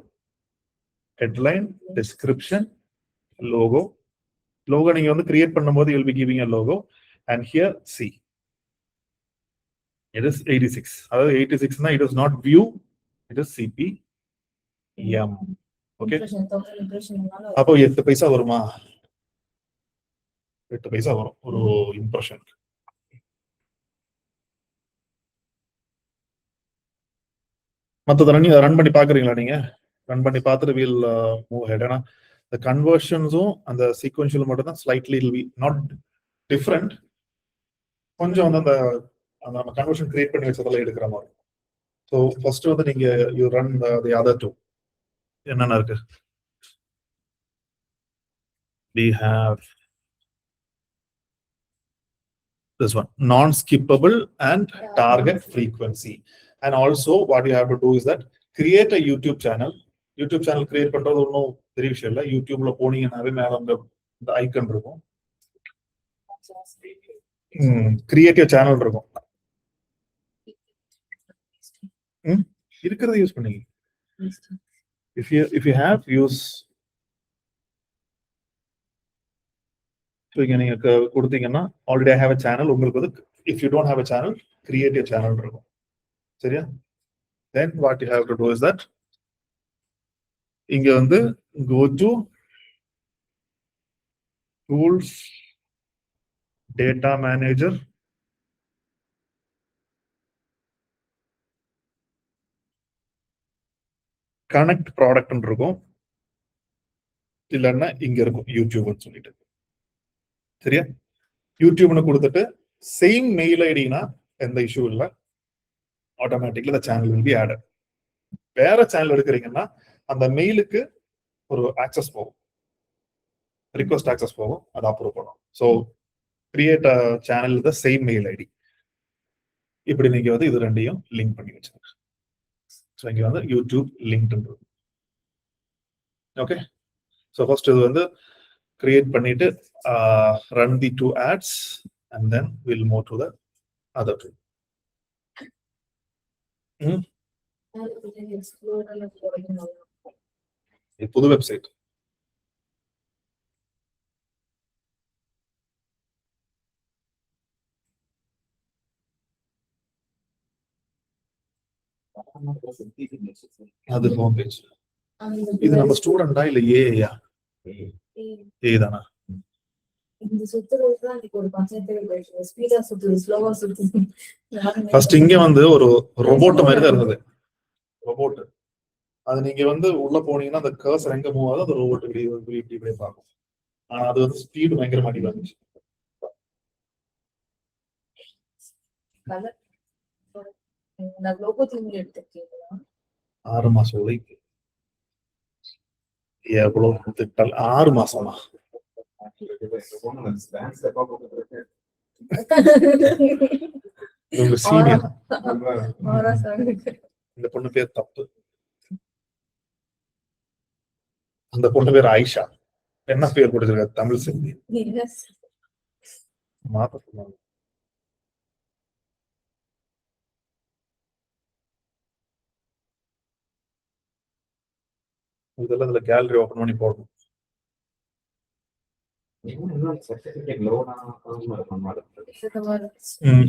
Speaker 1: headline, description, logo. நீங்க வந்து கிரியேட் பண்ணும்போது you'll be giving a logo, and here see it is 86. அதாவது 86 னா it is not view, it is CPM. Okay,
Speaker 2: impression
Speaker 1: அப்போ 8 பைசா வருமா? 8 பைசா வரும் ஒரு impression. மற்றது ரன் பண்ணி பாக்குறீங்களா? நீங்க ரன் பண்ணி பார்த்துட்டு வீல் மூவ் ஹெட். ஏன்னா இந்த கன்வர்ஷன்ஸும் அந்த சீக்வென்ஷியல் மட்டும் தான் ஸ்லைட்லி நாட் டிஃப்ரெண்ட். கொஞ்சம் வந்து அந்த நம்ம கன்வர்ஷன் கிரியேட் பண்ணி வச்சதெல்லாம் எடுக்கிற மாதிரி. ஸோ ஃபர்ஸ்ட் வந்து நீங்க you run the other two. என்னென்ன இருக்கு? we have this one, non-skippable and target frequency. And also what you have to do is that create a YouTube channel. YouTube channel create பண்றது ஒன்றும் பெரிய விஷயம் இல்லை. யூடியூப்ல போனீங்கன்னாவே மேல இந்த ஐக்கன் இருக்கும், கிரியேட் யுவர் சேனல் இருக்கும். இருக்கிறத யூஸ் பண்ணீங்க. if you have use, நீங்க கொடுத்தீங்கன்னா already I have a channel. உங்களுக்கு வந்து if you don't have a channel, create a channel இருக்கும். சரியா? then what you have to do is that இங்க வந்து go to tools, data manager, connect product இருக்கும். இல்லைன்னா இங்க இருக்கும் யூடியூப்னு சொல்லிட்டு. சரியா? யூடியூப்னு கொடுத்துட்டு சேம் மெயில் ஐடினா எந்த இஷ்யூ இல்லை, automatically the channel will be added. வேற சேனல் எடுக்கிறீங்கன்னா அந்த மெயிலுக்கு ஒரு ஆக்சஸ் போகும், ரிக்வெஸ்ட் ஆக்சஸ் போகும், அது அப்ரூவ் பண்ணும். So create a channel with same mail ID. இப்படி நீங்க வந்து இது ரெண்டையும் லிங்க் பண்ணி வச்சுருங்க. ஸோ இங்க வந்து YouTube linked. Okay, so first இது வந்து கிரியேட் பண்ணிட்டு run the 2 ads and then we'll move to the other two. புது வெப்சைட். அது ஹோம் பேஜ். இது நம்ம ஸ்டூடெண்டா இல்ல ஏஐயா? ஏ தானா?
Speaker 2: இந்த சுத்துறது தான் எனக்கு ஒரு பஞ்சாயத்து. ஸ்பீடா சுத்துது, ஸ்லோவா சுத்துது.
Speaker 1: ஃபர்ஸ்ட் இங்க வந்து ஒரு ரோபோட் மாதிரி தான் இருந்தது. ரோபோட் அது நீங்க வந்து உள்ள போனீங்கன்னா அந்த கர்சர் எங்க மூவ் ஆகுது, அந்த ரோபோட் இப்படி பார்க்கும். ஆனா அது வந்து ஸ்பீடு பயங்கரமா அடி வந்துச்சு.
Speaker 2: நான் லோகோ தீம் எடுத்துக்கீங்களா?
Speaker 1: 6 மாசம் உழைப்பு எவ்வளவு திட்டல்? 6 மாசமா? உங்க சீனியர். இந்த பொண்ணு பேர் தப்பு. அந்த பொண்ணு பேர் ஆயிஷா. என்ன பேர் கொடுத்திருக்க? தமிழ் செல்வி. மாத்த சொன்னாங்க. இதெல்லாம் இதுல கேலரி ஓபன் பண்ணி போடணும்.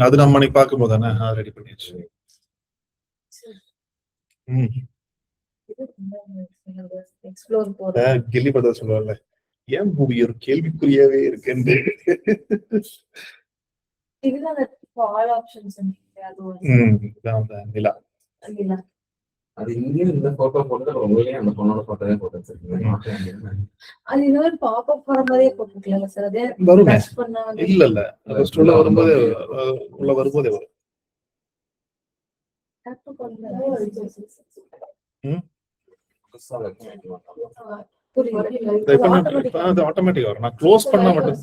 Speaker 1: அது நம்ம அன்னைக்கு பார்க்கும்போது தானே ரெடி பண்ணியாச்சு. கில்லி பதா சொல்லுவாங்கல்ல, ஏன் பூமி ஒரு கேள்விக்குறியாவே இருக்குன்னு. நிலா
Speaker 3: அது இங்கே இந்த போட்டோ போட்டு உங்களே அந்த பொண்ணோட போட்டோவே போட்டு வச்சிருக்கீங்க.
Speaker 2: அது இன்னொரு பாப்பப் வர மாதிரியே போட்டுக்கல சார். அதே
Speaker 1: வருமே.
Speaker 2: டச் பண்ணா
Speaker 1: இல்ல இல்ல, ஃபர்ஸ்ட் உள்ள வரும்போதே வரும்.
Speaker 2: டச் பண்ணா
Speaker 1: அது ஆட்டோமேட்டிக்கா வரும். நான் க்ளோஸ் பண்ணா மட்டும்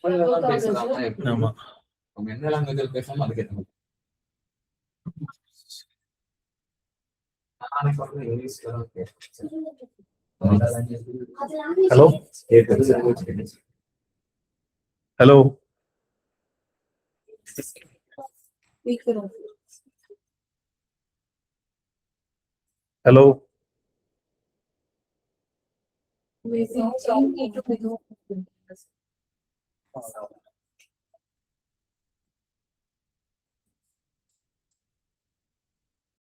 Speaker 3: தமிழ்ல தான் பேசுறாங்க எப்படி
Speaker 1: ஆமா.
Speaker 3: அவங்க என்ன லாங்குவேஜ்ல பேசாம அதுக்கேற்ற மாதிரி நானே சொல்றேன் இங்கிலீஷ்ல தான் பேசுறேன்.
Speaker 1: ஹலோ
Speaker 3: கேட்கறது language கேட்குது.
Speaker 1: Hello
Speaker 2: speaker
Speaker 1: hello
Speaker 2: we think